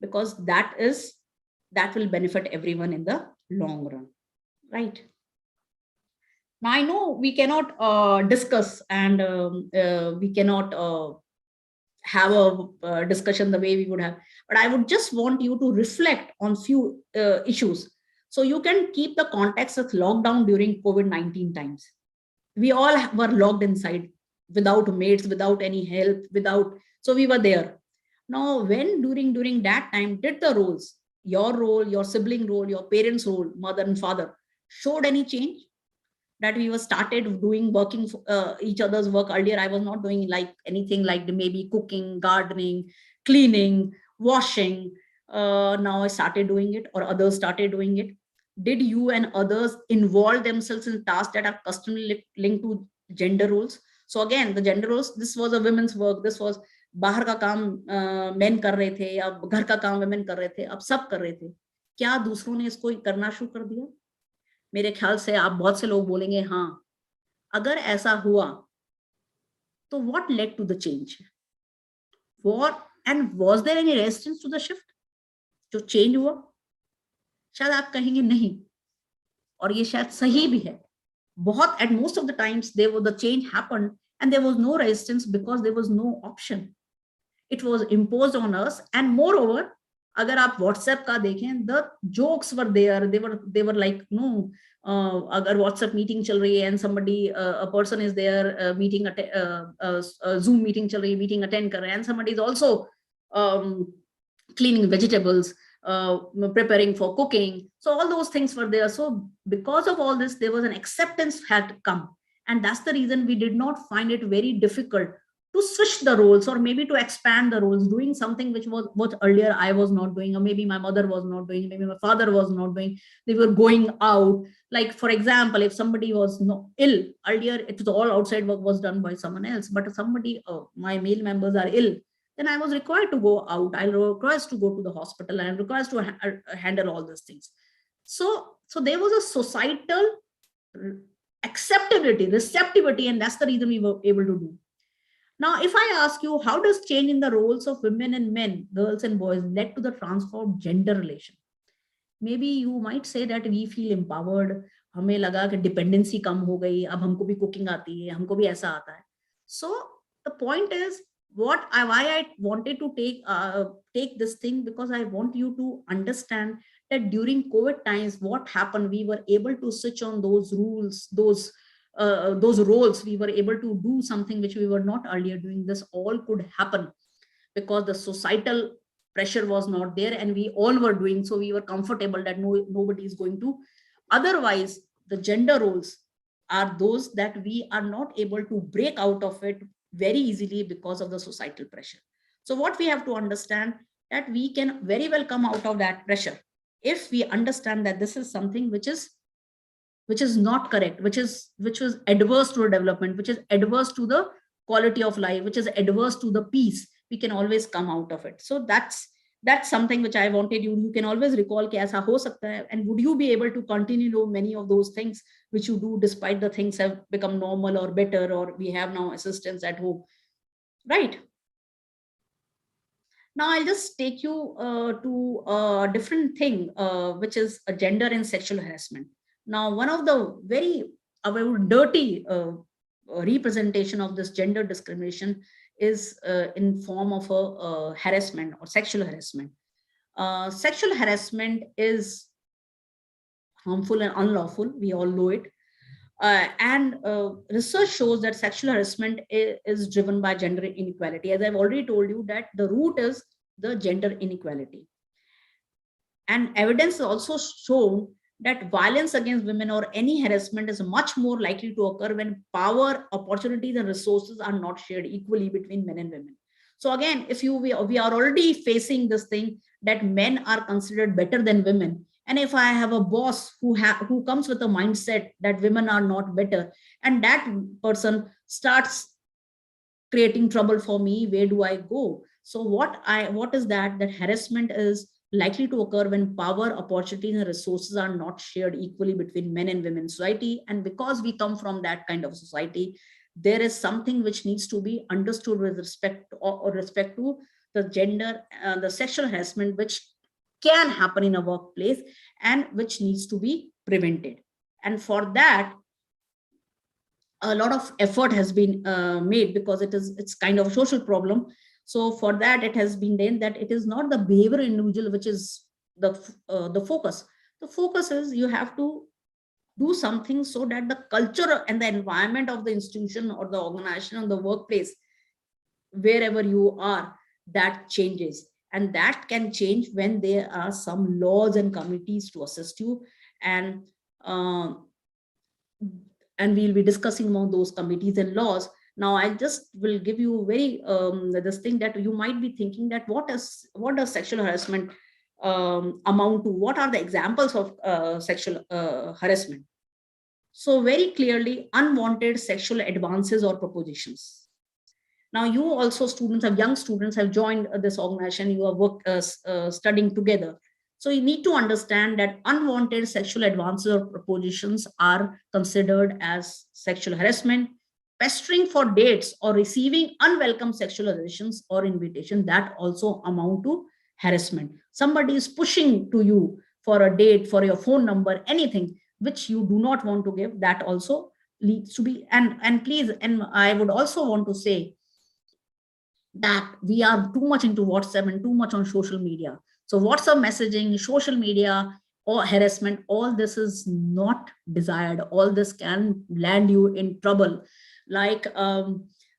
E: because that will benefit everyone in the long run, right? Now I know we cannot discuss and we cannot have a discussion the way we would have, but I would just want you to reflect on few issues. So you can keep the context of lockdown during COVID-19 times. We all were locked inside without mates, without any help, so we were there. Now, when during that time, did the roles, your role, your sibling role, your parents' role, mother and father, showed any change? that we were started doing working each other's work earlier. I was not doing like anything like maybe cooking, gardening, cleaning, washing. Now I started doing it, or others started doing it. Did you and others involve themselves in tasks that are customarily linked to gender roles? So again, the gender roles, this was a women's work, this was बाहर का काम main कर रहे थे, अब घर का काम women कर रहे थे, अब सब कर रहे थे. क्या दूसरों ने इसको करना शुरू कर दिया? मेरे ख्याल से आप बहुत से लोग बोलेंगे हाँ. अगर ऐसा हुआ तो what led to the change? What and was there any resistance to the shift? जो change हुआ, शायद आप कहेंगे नहीं, और ये शायद सही भी है. बहुत at most of the times the change happened and there was no resistance because there was no option. It was imposed on us, and moreover, अगर आप WhatsApp का देखें, the jokes were there. They were like, no, अगर WhatsApp meeting चल रही है and somebody a person is there meeting Zoom meeting चल रही है, meeting attend कर रहे हैं, and somebody is also cleaning vegetables, preparing for cooking. So all those things were there. So because of all this, there was an acceptance had come, and that's the reason we did not find it very difficult to switch the roles, or maybe to expand the roles, doing something which was what earlier I was not doing, or maybe my mother was not doing, maybe my father was not doing. They were going out. Like, for example, if somebody was ill, earlier it was all outside work was done by someone else. But if somebody, my male members are ill, then I was required to go out. I was required to go to the hospital, and I'm required to handle all these things. So there was a societal acceptability, receptivity, and that's the reason we were able to do. Now, if I ask you, how does change in the roles of women and men, girls and boys, led to the transformed gender relation? Maybe you might say that we feel empowered. हमें लगा कि dependency कम हो गई, अब हमको भी cooking आती है, हमको भी ऐसा आता है. So the point is, why I wanted to take this thing, because I want you to understand that during COVID times, what happened, we were able to switch on those rules, those roles. We were able to do something which we were not earlier doing. This all could happen because the societal pressure was not there, and we all were doing, so we were comfortable that nobody is going to. Otherwise, the gender roles are those that we are not able to break out of it very easily because of the societal pressure. So what we have to understand, that we can very well come out of that pressure if we understand that this is something which is not correct, which was adverse to development, which is adverse to the quality of life, which is adverse to the peace. We can always come out of it. So that's something which I wanted you can always recall कि ऐसा हो सकता है, and would you be able to continue to do many of those things which you do despite the things have become normal or better, or we have now assistants at home, right? Now I'll just take you to a different thing, which is a gender and sexual harassment. Now, one of the very dirty representation of this gender discrimination is in form of a harassment or sexual harassment. Sexual harassment is harmful and unlawful. We all know it. And research shows that sexual harassment is driven by gender inequality. As I've already told you, that the root is the gender inequality. And evidence is also shown that violence against women or any harassment is much more likely to occur when power, opportunities, and resources are not shared equally between men and women. So again, if we are already facing this thing that men are considered better than women, and if I have a boss who comes with a mindset that women are not better, and that person starts creating trouble for me, where do I go? So what is that harassment is likely to occur when power, opportunities, and resources are not shared equally between men and women in society. And because we come from that kind of society, there is something which needs to be understood with respect to the gender, the sexual harassment, which can happen in a workplace and which needs to be prevented. And for that, a lot of effort has been made, because it's kind of a social problem. So for that, it has been done that it is not the behavior individual which is the focus. The focus is you have to do something so that the culture and the environment of the institution or the organization or the workplace, wherever you are, that changes. And that can change when there are some laws and committees to assist you. And and we'll be discussing among those committees and laws. Now, I just will give you very this thing that you might be thinking that what does sexual harassment amount to? What are the examples of sexual harassment? So very clearly, unwanted sexual advances or propositions. Now, you also young students have joined this organization. You are studying together. So you need to understand that unwanted sexual advances or propositions are considered as sexual harassment. Pestering for dates or receiving unwelcome sexual suggestions or invitation, that also amount to harassment. Somebody is pushing to you for a date, for your phone number, anything which you do not want to give, that also leads to be, and please, and I would also want to say that we are too much into WhatsApp and too much on social media. So WhatsApp messaging, social media, or harassment, all this is not desired. All this can land you in trouble. Like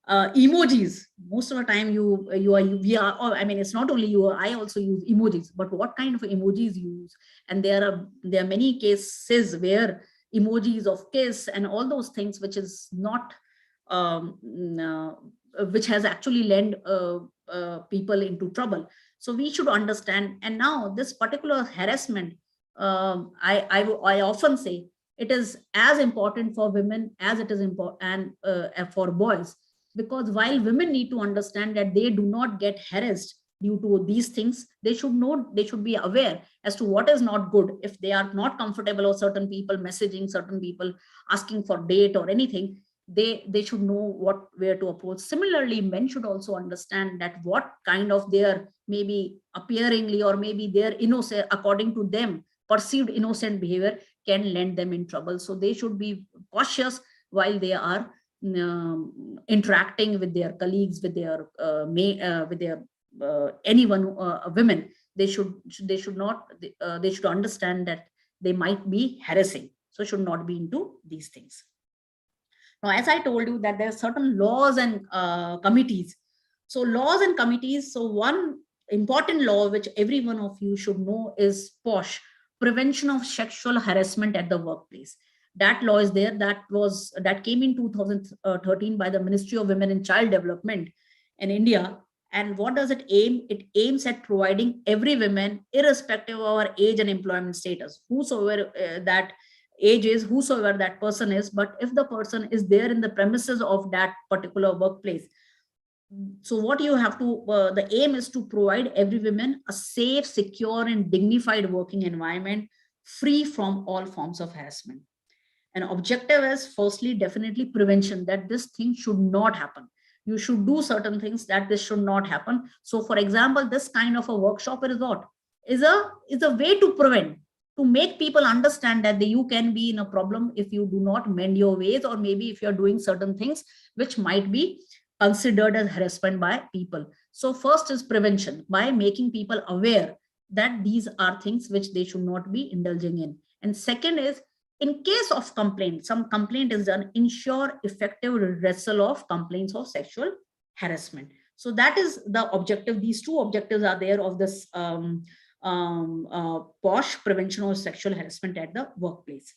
E: emojis. Most of the time we are, or I mean, it's not only you, I also use emojis, but what kind of emojis you use? And there are many cases where emojis of kiss and all those things, which is not which has actually led people into trouble. So we should understand. And now this particular harassment, I often say it is as important for women as it is important for boys, because while women need to understand that they do not get harassed due to these things, they should know, they should be aware as to what is not good. If they are not comfortable or certain people messaging, certain people asking for date or anything, they should know where to approach. Similarly, men should also understand that what kind of their maybe appearingly or maybe their innocent, according to them, perceived innocent behavior can land them in trouble. So they should be cautious while they are interacting with their colleagues, with their anyone, women. They should understand that they might be harassing, so should not be into these things. Now, as I told you that there are certain laws and committees. So laws and committees. So one important law which every one of you should know is POSH, Prevention of Sexual Harassment at the Workplace. That law is there. That came in 2013 by the Ministry of Women and Child Development in India. And what does it aim? It aims at providing every woman, irrespective of our age and employment status, whosoever that age is, whosoever that person is, but if the person is there in the premises of that particular workplace. So what you have to, the aim is to provide every woman a safe, secure, and dignified working environment free from all forms of harassment. An objective is firstly, definitely prevention, that this thing should not happen. You should do certain things that this should not happen. So for example, this kind of a workshop is what? Is a way to prevent, to make people understand that you can be in a problem if you do not mend your ways, or maybe if you're doing certain things which might be considered as harassment by people. So first is prevention, by making people aware that these are things which they should not be indulging in. And second is, in case of complaint, some complaint is done, ensure effective redressal of complaints of sexual harassment. So that is the objective. These two objectives are there of this POSH, Prevention of Sexual Harassment at the Workplace.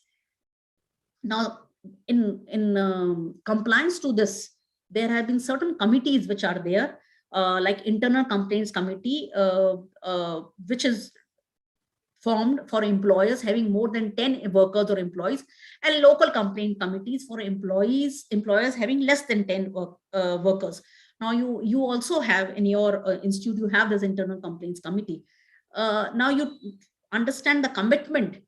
E: Now, in compliance to this, there have been certain committees which are there, like Internal Complaints Committee, which is formed for employers having more than 10 workers or employees, and local complaint committees for employers having less than 10 workers. Now, you also have in your institute, you have this Internal Complaints Committee. Now you understand the commitment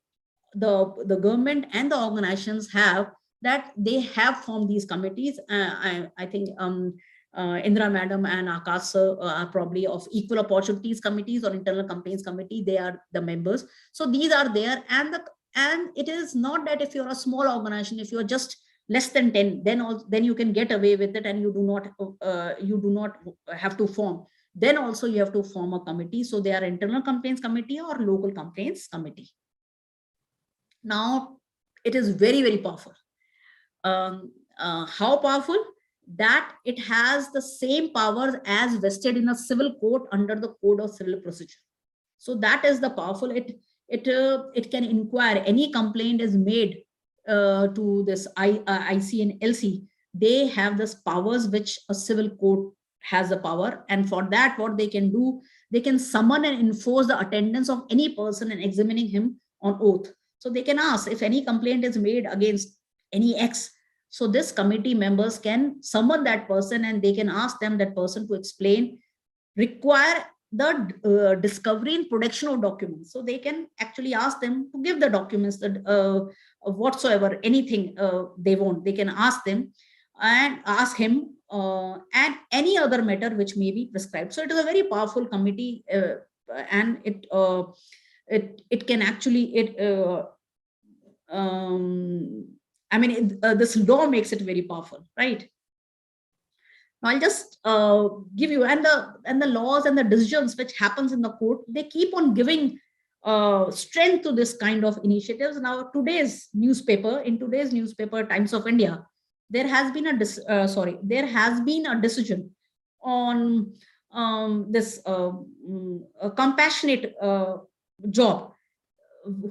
E: the government and the organizations have, that they have formed these committees. I think Indra Madam and Akash sir are probably of Equal Opportunities Committees or Internal Complaints Committee. They are the members. So these are there, and it is not that if you're a small organization, if you're just less than 10, then you can get away with it, and you do not have to form. Then also you have to form a committee. So they are Internal Complaints Committee or Local Complaints Committee. Now it is very, very powerful. How powerful? That it has the same powers as vested in a civil court under the Code of Civil Procedure. So that is the powerful. It can inquire. Any complaint is made
A: to this IC and LC, they have this powers which a civil court has the power. And for that, what they can do, they can summon and enforce the attendance of any person and examining him on oath. So they can ask if any complaint is made against any X. So this committee members can summon that person and they can ask them, that person, to explain, require the discovery and production of documents. So they can actually ask them to give the documents that whatsoever, anything they want, they can ask them and ask him, and any other matter which may be prescribed. So it is a very powerful committee, and it can actually I mean, this law makes it very powerful, right? Now I'll just give you, and the laws and the decisions which happens in the court, they keep on giving strength to this kind of initiatives. Now in today's newspaper, Times of India, there has been a decision on this compassionate job.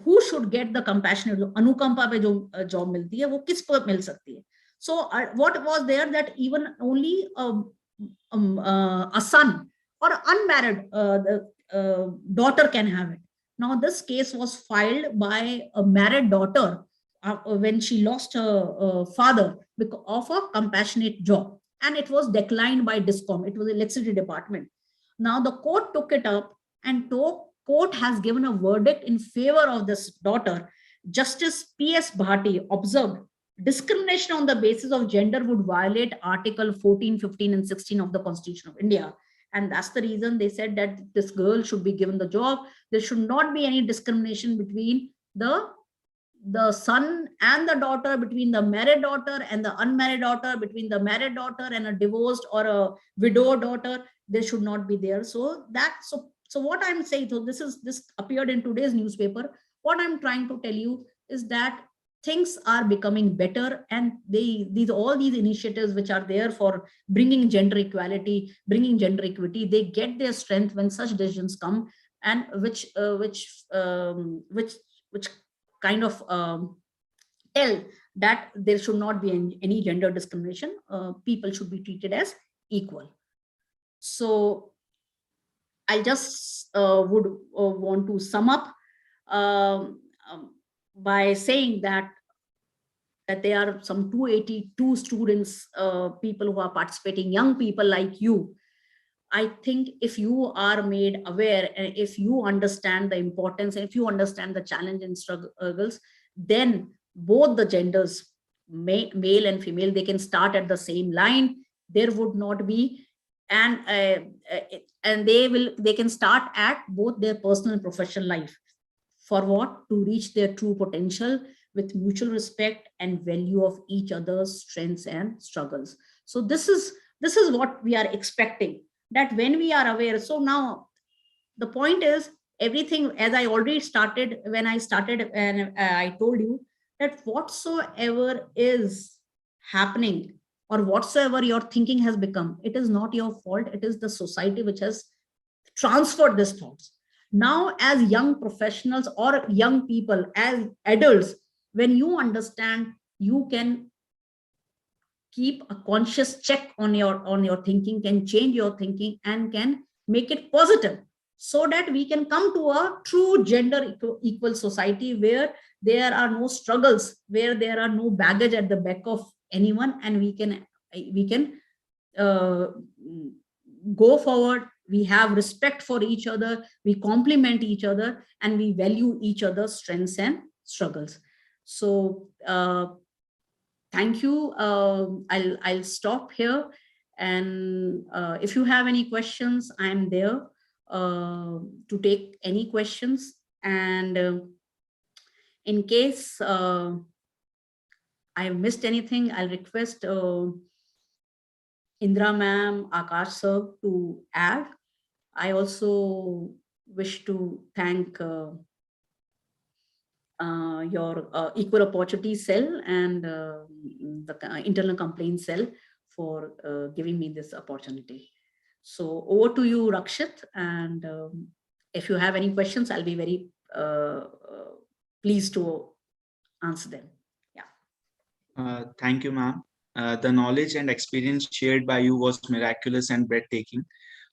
A: Who should get the compassionate job? Anukampa pe jo job milti hai, wo kis ko mil sakti hai? So what was there, that even only a son or unmarried daughter can have it. Now this case was filed by a married daughter when she lost her father because of a compassionate job, and it was declined by DISCOM. It was the electricity department. Now the court took it up, and court has given a verdict in favor of this daughter. Justice P.S. Bhati observed, discrimination on the basis of gender would violate Article 14, 15, and 16 of the Constitution of India. And that's the reason they said that this girl should be given the job. There should not be any discrimination between the son and the daughter, between the married daughter and the unmarried daughter, between the married daughter and a divorced or a widowed daughter. There should not be there. So what I'm saying, so this appeared in today's newspaper. What I'm trying to tell you is that things are becoming better, and all these initiatives which are there for bringing gender equality, bringing gender equity, they get their strength when such decisions come, and which kind of tell that there should not be any gender discrimination. People should be treated as equal. So I just would want to sum up by saying that there are some 282 students, people who are participating, young people like you. I think if you are made aware, and if you understand the importance, and if you understand the challenge and struggles, then both the genders, male and female, they can start at the same line. There would not be, and they can start at both their personal and professional life. For what? To reach their true potential with mutual respect and value of each other's strengths and struggles. So this is what we are expecting, that when we are aware. So now the point is, everything, as I already started, when I started, and I told you that whatsoever is happening or whatsoever your thinking has become, it is not your fault. It is the society which has transferred these thoughts. Now, as young professionals or young people, as adults, when you understand, you can keep a conscious check on your thinking, can change your thinking, and can make it positive, so that we can come to a true gender equal society where there are no struggles, where there are no baggage at the back of anyone, and we can go forward. We have respect for each other, we complement each other, and we value each other's strengths and struggles. So thank you. I'll stop here, and if you have any questions, I'm there to take any questions. And in case I missed anything, I'll request Indra ma'am, Akash sir to add. I also wish to thank your Equal Opportunity Cell and the Internal Complaints Cell for giving me this opportunity. So over to you, Rakshit. And if you have any questions, I'll be very pleased to answer them. Yeah.
C: Thank you, ma'am. The knowledge and experience shared by you was miraculous and breathtaking.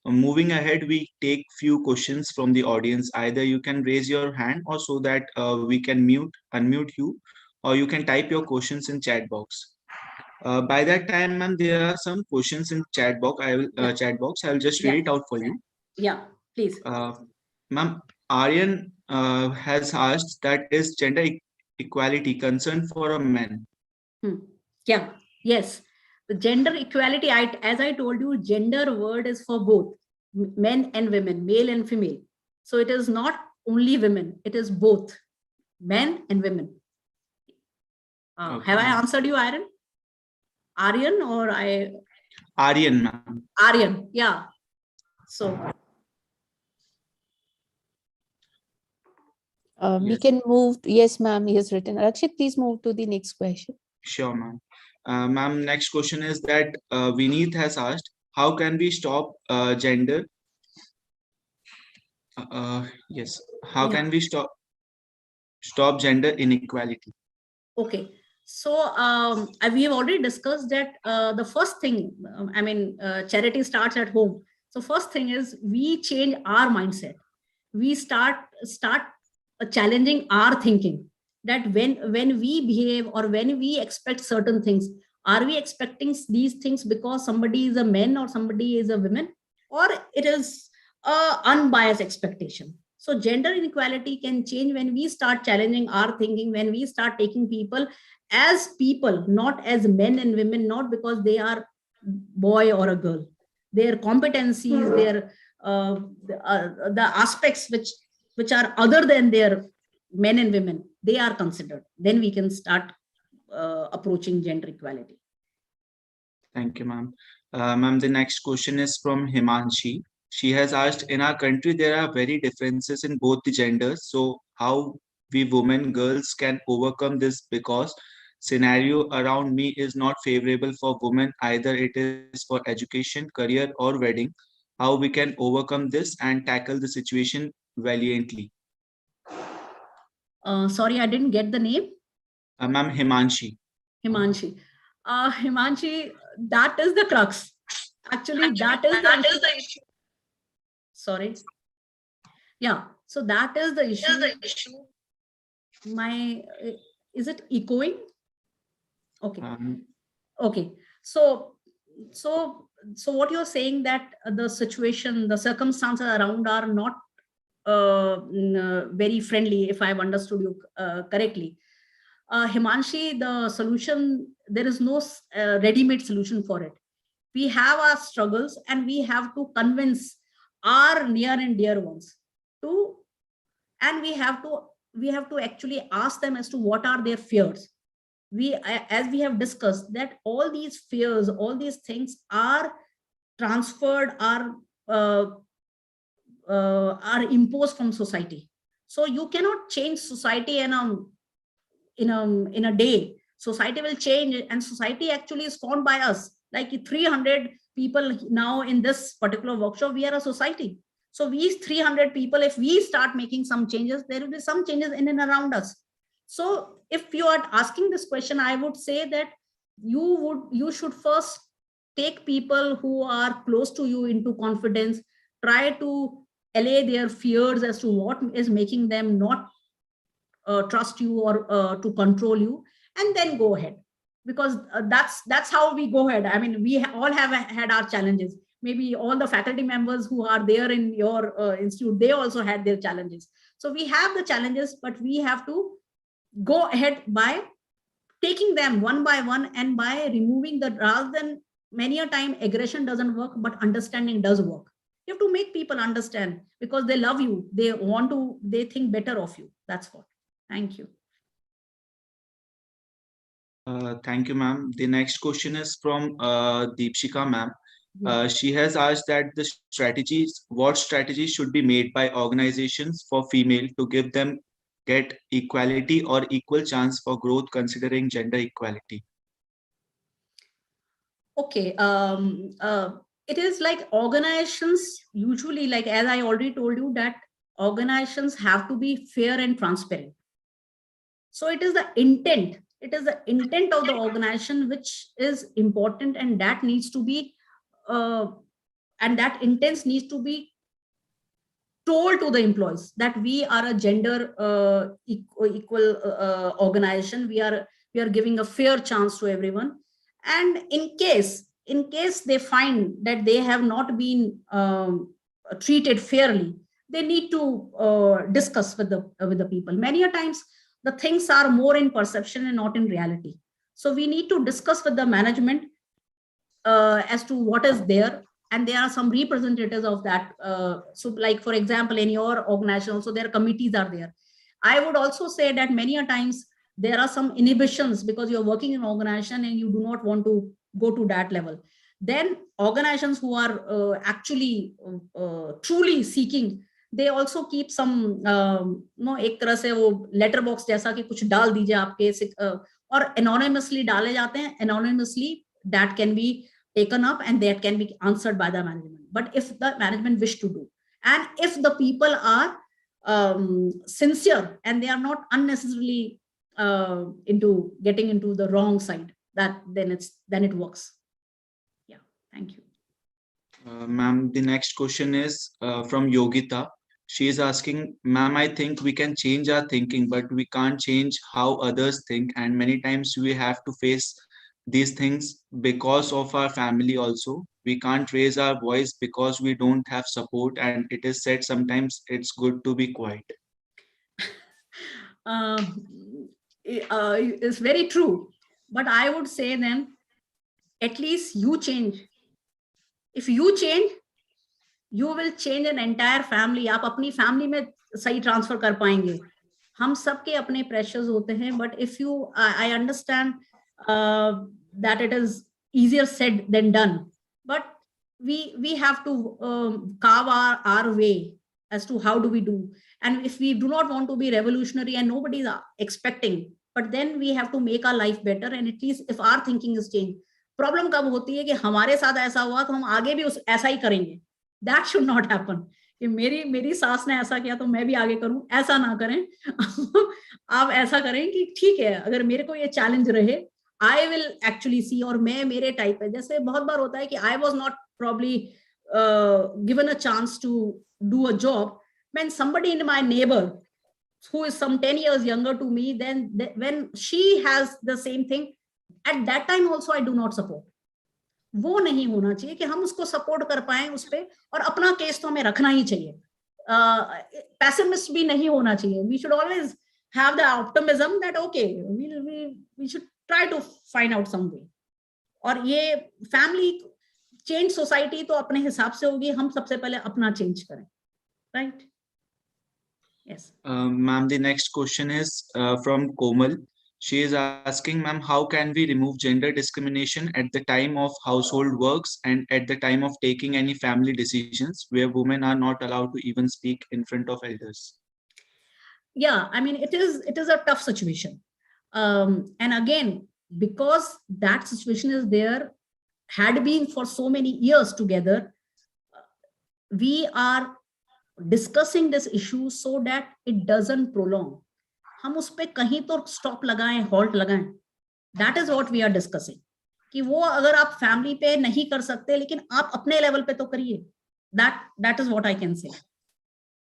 C: Moving ahead, we take few questions from the audience. Either you can raise your hand or so that we can unmute you, or you can type your questions in chat box. By that time, ma'am, there are some questions in chat box. Chat box. I will just read
A: Yeah.
C: it out for you.
A: Yeah, please.
C: Ma'am, Aryan has asked that is gender equality concern for a man?
A: Yeah, yes. The gender equality, as I told you, gender word is for both men and women, male and female. So it is not only women, it is both men and women.
C: Okay,
A: Have I
C: ma'am.
A: answered you, Aryan? Aryan or I?
C: Aryan, ma'am.
A: Aryan, yeah. So
D: We
C: Yes.
D: can move. Yes, ma'am, he has written. Rakshit, please move to the next question.
C: Sure, ma'am. Ma'am, next question is that Vineet has asked, how can we stop gender? Yes. How
A: Yeah.
C: can we stop gender inequality?
A: Okay. So we have already discussed that the first thing, charity starts at home. So first thing is we change our mindset. We start challenging our thinking, that when we behave or when we expect certain things, are we expecting these things because somebody is a man or somebody is a woman, or it is a unbiased expectation. So gender inequality can change when we start challenging our thinking, when we start taking people as people, not as men and women, not because they are boy or a girl. Their competencies, their the aspects which are other than their men and women, they are considered. Then we can start approaching gender equality.
C: Thank you, ma'am. Ma'am, the next question is from Himanshi. She has asked, in our country, there are very differences in both the genders. So how we women, girls can overcome this, because scenario around me is not favorable for women, either it is for education, career or wedding. How we can overcome this and tackle the situation valiantly?
A: Sorry, I didn't get the name.
C: Ma'am, Himanshi.
A: Himanshi. Himanshi, that is the crux. Actually, that is the issue. Sorry. Yeah. So that is the issue. Is it echoing? Okay. Okay. So what you're saying, that the situation, the circumstances around are not very friendly, if I've understood you correctly. Himanshi, the solution, there is no ready-made solution for it. We have our struggles and we have to convince our near and dear ones to, and we have to actually ask them as to what are their fears. As we have discussed, that all these fears, all these things are transferred, uh, are imposed from society. So you cannot change society in a day. Society will change, and society actually is formed by us. Like 300 people now in this particular workshop, we are a society. So we 300 people, if we start making some changes, there will be some changes in and around us. So if you are asking this question, I would say that you should first take people who are close to you into confidence, try to allay their fears as to what is making them not trust you or to control you, and then go ahead. Because that's how we go ahead. I mean, we all have had our challenges. Maybe all the faculty members who are there in your institute, they also had their challenges. So we have the challenges, but we have to go ahead by taking them one by one, and by removing the, rather than, many a time aggression doesn't work, but understanding does work. You have to make people understand, because they love you, they think better of you. That's what. Thank you.
C: Thank you, ma'am. The next question is from Deepshika, ma'am. She has asked that what strategies should be made by organizations for female to give them get equality or equal chance for growth, considering gender equality?
A: Okay. It is like organizations usually, like as I already told you, that organizations have to be fair and transparent. So it is the intent. It is the intent of the organization which is important, and that needs to be and that intent needs to be told to the employees that we are a gender equal organization. We are giving a fair chance to everyone. And in case they find that they have not been treated fairly, they need to discuss with the people. Many a times the things are more in perception and not in reality. So we need to discuss with the management as to what is there. And there are some representatives of that. So like, for example, in your organization also, their committees are there. I would also say that many a times there are some inhibitions because you're working in an organization and you do not want to go to that level. Then organizations who are actually truly seeking, they also keep some एक तरह से वो letter box जैसा कि कुछ डाल दीजिए आपके और anonymously डाले जाते हैं. Anonymously that can be taken up and that can be answered by the management. But if the management wish to do, and if the people are sincere and they are not unnecessarily into getting into the wrong side, then it works. Yeah, thank you.
C: Ma'am, the next question is from Yogita. She is asking, ma'am, I think we can change our thinking, but we can't change how others think. And many times we have to face these things because of our family also. We can't raise our voice because we don't have support. And it is said sometimes it's good to be quiet.
A: It's very true. But I would say then, at least you change. If you change, you will change an entire family. आप अपनी family में सही transfer कर पाएंगे. हम सबके अपने pressures होते हैं. But if you, I understand that it is easier said than done. But we have to carve our way as to how do we do. And if we do not want to be revolutionary and nobody is expecting, but then we have to make our life better. And at least if our thinking is changed, problem कब होती है कि हमारे साथ ऐसा हुआ तो हम आगे भी ऐसा ही करेंगे. दैट शुड नॉट हैपन कि मेरी सास ने ऐसा किया तो मैं भी आगे करूं. ऐसा ना करें. आप ऐसा करें कि ठीक है, अगर मेरे को ये चैलेंज रहे, आई विल एक्चुअली सी, और मैं मेरे टाइप है. जैसे बहुत बार होता है कि I was not probably given a chance to do a job when somebody in my neighbour who is some 10 years younger to me, then when she has the same thing, at that time also I do not support. वो नहीं होना चाहिए कि हम उसको support कर पाए उस पे, और अपना केस तो हमें रखना ही चाहिए. पैसिमिस्ट भी नहीं होना चाहिए. We should always have the optimism that okay, we should try to find out some way. और ये फैमिली चेंज सोसाइटी तो अपने हिसाब से होगी. हम सबसे पहले अपना चेंज करें. Right? Yes.
C: Ma'am, the next question is from Komal. She is asking, ma'am, how can we remove gender discrimination at the time of household works and at the time of taking any family decisions where women are not allowed to even speak in front of elders?
A: Yeah, I mean, it is a tough situation. And again, because that situation is there, had been for so many years together, we are discussing this issue so that it doesn't prolong. हम उस पे कहीं तो stop लगाएं, halt लगाएं. That is what we are discussing. कि वो अगर आप फैमिली पे नहीं कर सकते, लेकिन आप अपने लेवल पे तो करिए. That is what I can say.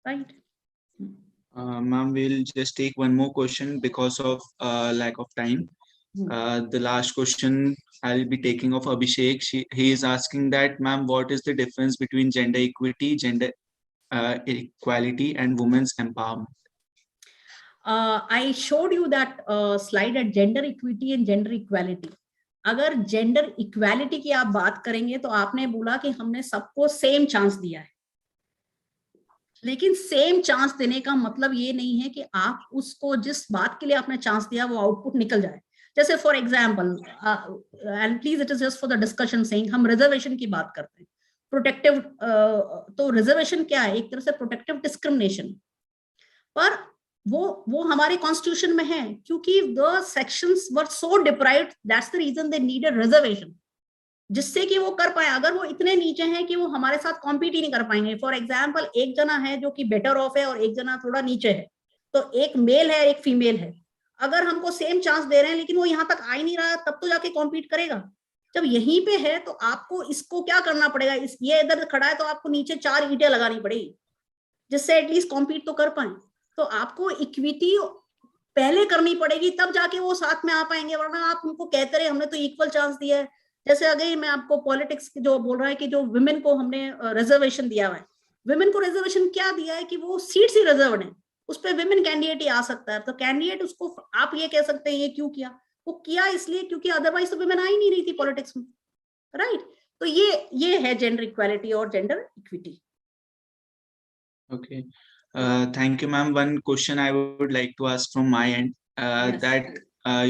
A: Right?
C: Ma'am, we'll just take one more question because of lack of time. The last question I'll be taking of Abhishek. He is asking that, ma'am, what is the difference between gender equity, gender equality, and women's empowerment?
A: I showed you that slide at gender equity and gender equality. अगर gender equality की आप बात करेंगे तो आपने बोला कि हमने सबको सेम चांस दिया है, लेकिन सेम चांस देने का मतलब ये नहीं है कि आप उसको जिस बात के लिए आपने चांस दिया वो आउटपुट निकल जाए. जैसे for example, and please it is just for the discussion saying, हम रिजर्वेशन की बात करते हैं. प्रोटेक्टिव, तो रिजर्वेशन क्या है? एक तरह से प्रोटेक्टिव डिस्क्रिमिनेशन. पर वो हमारे कॉन्स्टिट्यूशन में है, क्योंकि the sections were so deprived, that's the reason they needed reservation, जिससे कि वो कर पाए. अगर वो इतने नीचे हैं कि वो हमारे साथ कॉम्पीट ही नहीं कर पाएंगे. फॉर एग्जाम्पल, एक जना है जो कि बेटर ऑफ है और एक जना थोड़ा नीचे है, तो एक मेल है एक फीमेल है, अगर हमको सेम चांस दे रहे हैं लेकिन वो यहाँ तक आ ही नहीं रहा, तब तो जाके कॉम्पीट करेगा। जब यहीं पे है तो आपको इसको क्या करना पड़ेगा, ये इधर खड़ा है तो आपको नीचे 4 ईंटें लगानी पड़ेगी जिससे एटलीस्ट कॉम्पीट तो कर पाए। तो आपको इक्विटी पहले करनी पड़ेगी, तब जाके वो साथ में आ पाएंगे, वरना आप उनको कहते रहे हमने तो इक्वल चांस दिया है। जैसे अगर मैं आपको पॉलिटिक्स जो बोल रहा है कि जो वुमेन को हमने रिजर्वेशन दिया हुआ है, वुमेन को रिजर्वेशन क्या दिया है कि वो सीट्स ही रिजर्व है, उस पर वुमेन कैंडिडेट ही आ सकता है। तो कैंडिडेट उसको आप ये कह सकते हैं ये क्यों किया, वो किया इसलिए क्योंकि अदरवाइज तो वुमेन आ ही नहीं रही थी पॉलिटिक्स में, राइट। तो ये है जेंडर इक्वालिटी और gender equity.
C: Okay. Thank you, ma'am. One question I would like to ask from my end,
A: Yes.
C: that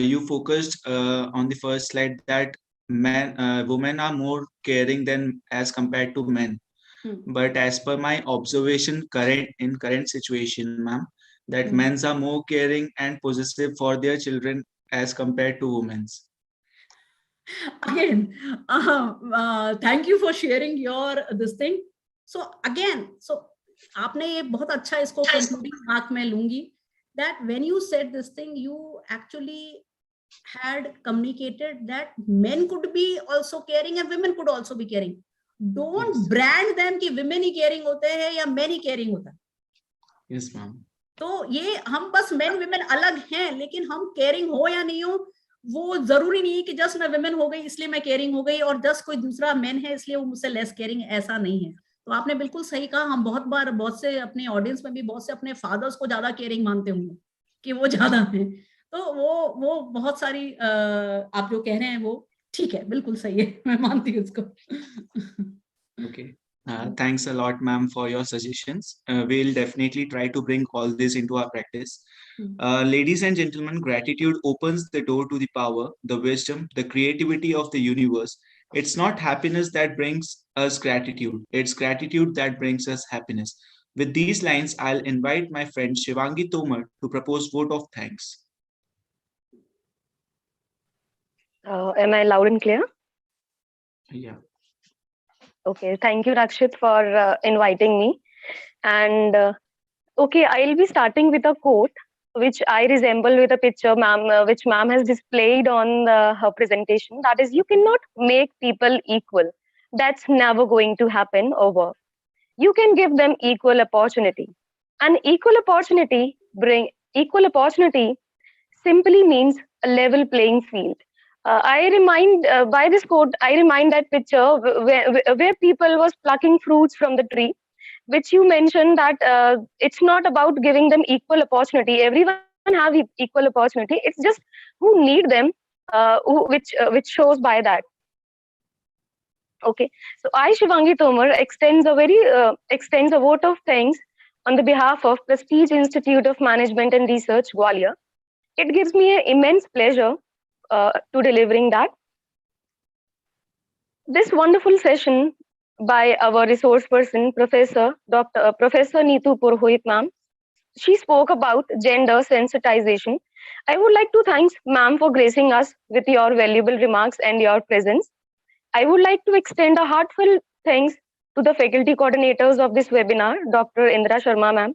C: you focused on the first slide that women are more caring than as compared to men. But as per my observation, in current situation, ma'am, that men are more caring and possessive for their children as compared to women's.
A: Again, thank you for sharing your this thing. So again, so आपने ये बहुत अच्छा इसको concluding mark में लूंगी that when you said this thing, you actually had communicated that men could be also caring and women could also be caring. Don't
C: Yes.
A: brand them कि women ही caring होते हैं या men ही caring होता है।
C: Yes, ma'am.
A: तो ये हम बस men women अलग हैं, लेकिन हम caring हो या नहीं हो वो जरूरी नहीं है कि जस्ट मैं women हो गई इसलिए मैं caring हो गई और जस्ट कोई दूसरा men है इसलिए वो मुझसे less caring, ऐसा नहीं है। तो आपने बिल्कुल सही कहा, हम बहुत बार बहुत से अपने ऑडियंस में भी बहुत से अपने फादर्स को ज्यादा केयरिंग मानते होंगे कि वो ज्यादा हैं, तो वो बहुत सारी आप जो कह रहे हैं वो ठीक है, बिल्कुल सही है, मैं मानती हूँ उसको।
C: Okay. Thanks a lot, ma'am, for your suggestions. We'll definitely try to bring all this into our practice. Ladies and gentlemen, gratitude opens the door to the power, the wisdom, the creativity of the universe. It's not happiness that brings us gratitude. It's gratitude that brings us happiness. With these lines, I'll invite my friend Shivangi Tomar to propose vote of thanks.
F: Am I loud and clear?
C: Yeah.
F: Okay, thank you, Rakshit, for inviting me. And okay, I'll be starting with a quote which I resemble with a picture, ma'am, which ma'am has displayed on her presentation. That is, you cannot make people equal. That's never going to happen over. You can give them equal opportunity. And equal opportunity simply means a level playing field. By this quote, I remind that picture where people was plucking fruits from the tree, which you mentioned that it's not about giving them equal opportunity. Everyone have equal opportunity. It's just who need them, which shows by that. Okay, so I, Shivangi Tomar, extends a vote of thanks on the behalf of Prestige Institute of Management and Research, Gwalior. It gives me an immense pleasure to delivering that. This wonderful session by our resource person, Professor Neetu Purohit ma'am. She spoke about gender sensitization. I would like to thank ma'am for gracing us with your valuable remarks and your presence. I would like to extend a heartfelt thanks to the faculty coordinators of this webinar, Dr. Indra Sharma ma'am,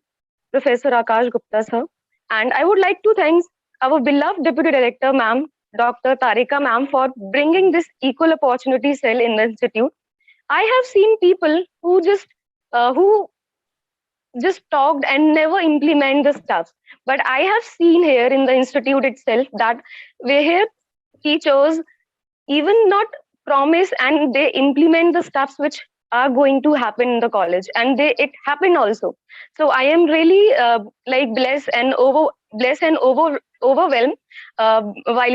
F: Professor Akash Gupta sir, and I would like to thank our beloved Deputy Director ma'am, Dr. Tarika ma'am, for bringing this equal opportunity cell in the institute. I have seen people who just talked and never implement the stuff. But I have seen here in the institute itself that we hear teachers even not promise and they implement the stuffs which are going to happen in the college, and it happened also. So I am really blessed and overwhelmed while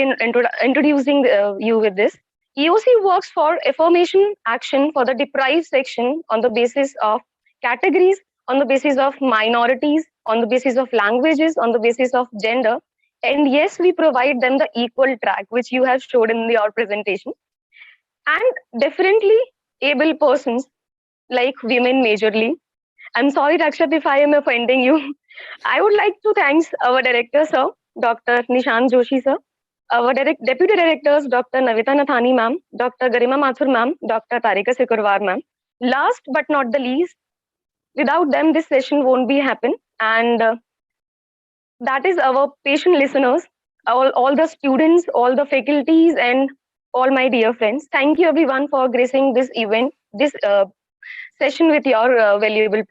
F: introducing you with this. EOC works for affirmation action for the deprived section on the basis of categories, on the basis of minorities, on the basis of languages, on the basis of gender. And yes, we provide them the equal track, which you have showed in your presentation. And definitely able persons like women majorly. I'm sorry, Rakshat, if I am offending you. I would like to thank our director, sir, Dr. Nishant Joshi, sir, our deputy directors, Dr. Navita Nathani, ma'am, Dr. Garima Mathur, ma'am, Dr. Tarika Sikurwar, ma'am. Last but not the least, without them, this session won't be happen. And that is our patient listeners all the students, all the faculties, and all my dear friends. Thank you everyone for gracing this event, this session with your valuable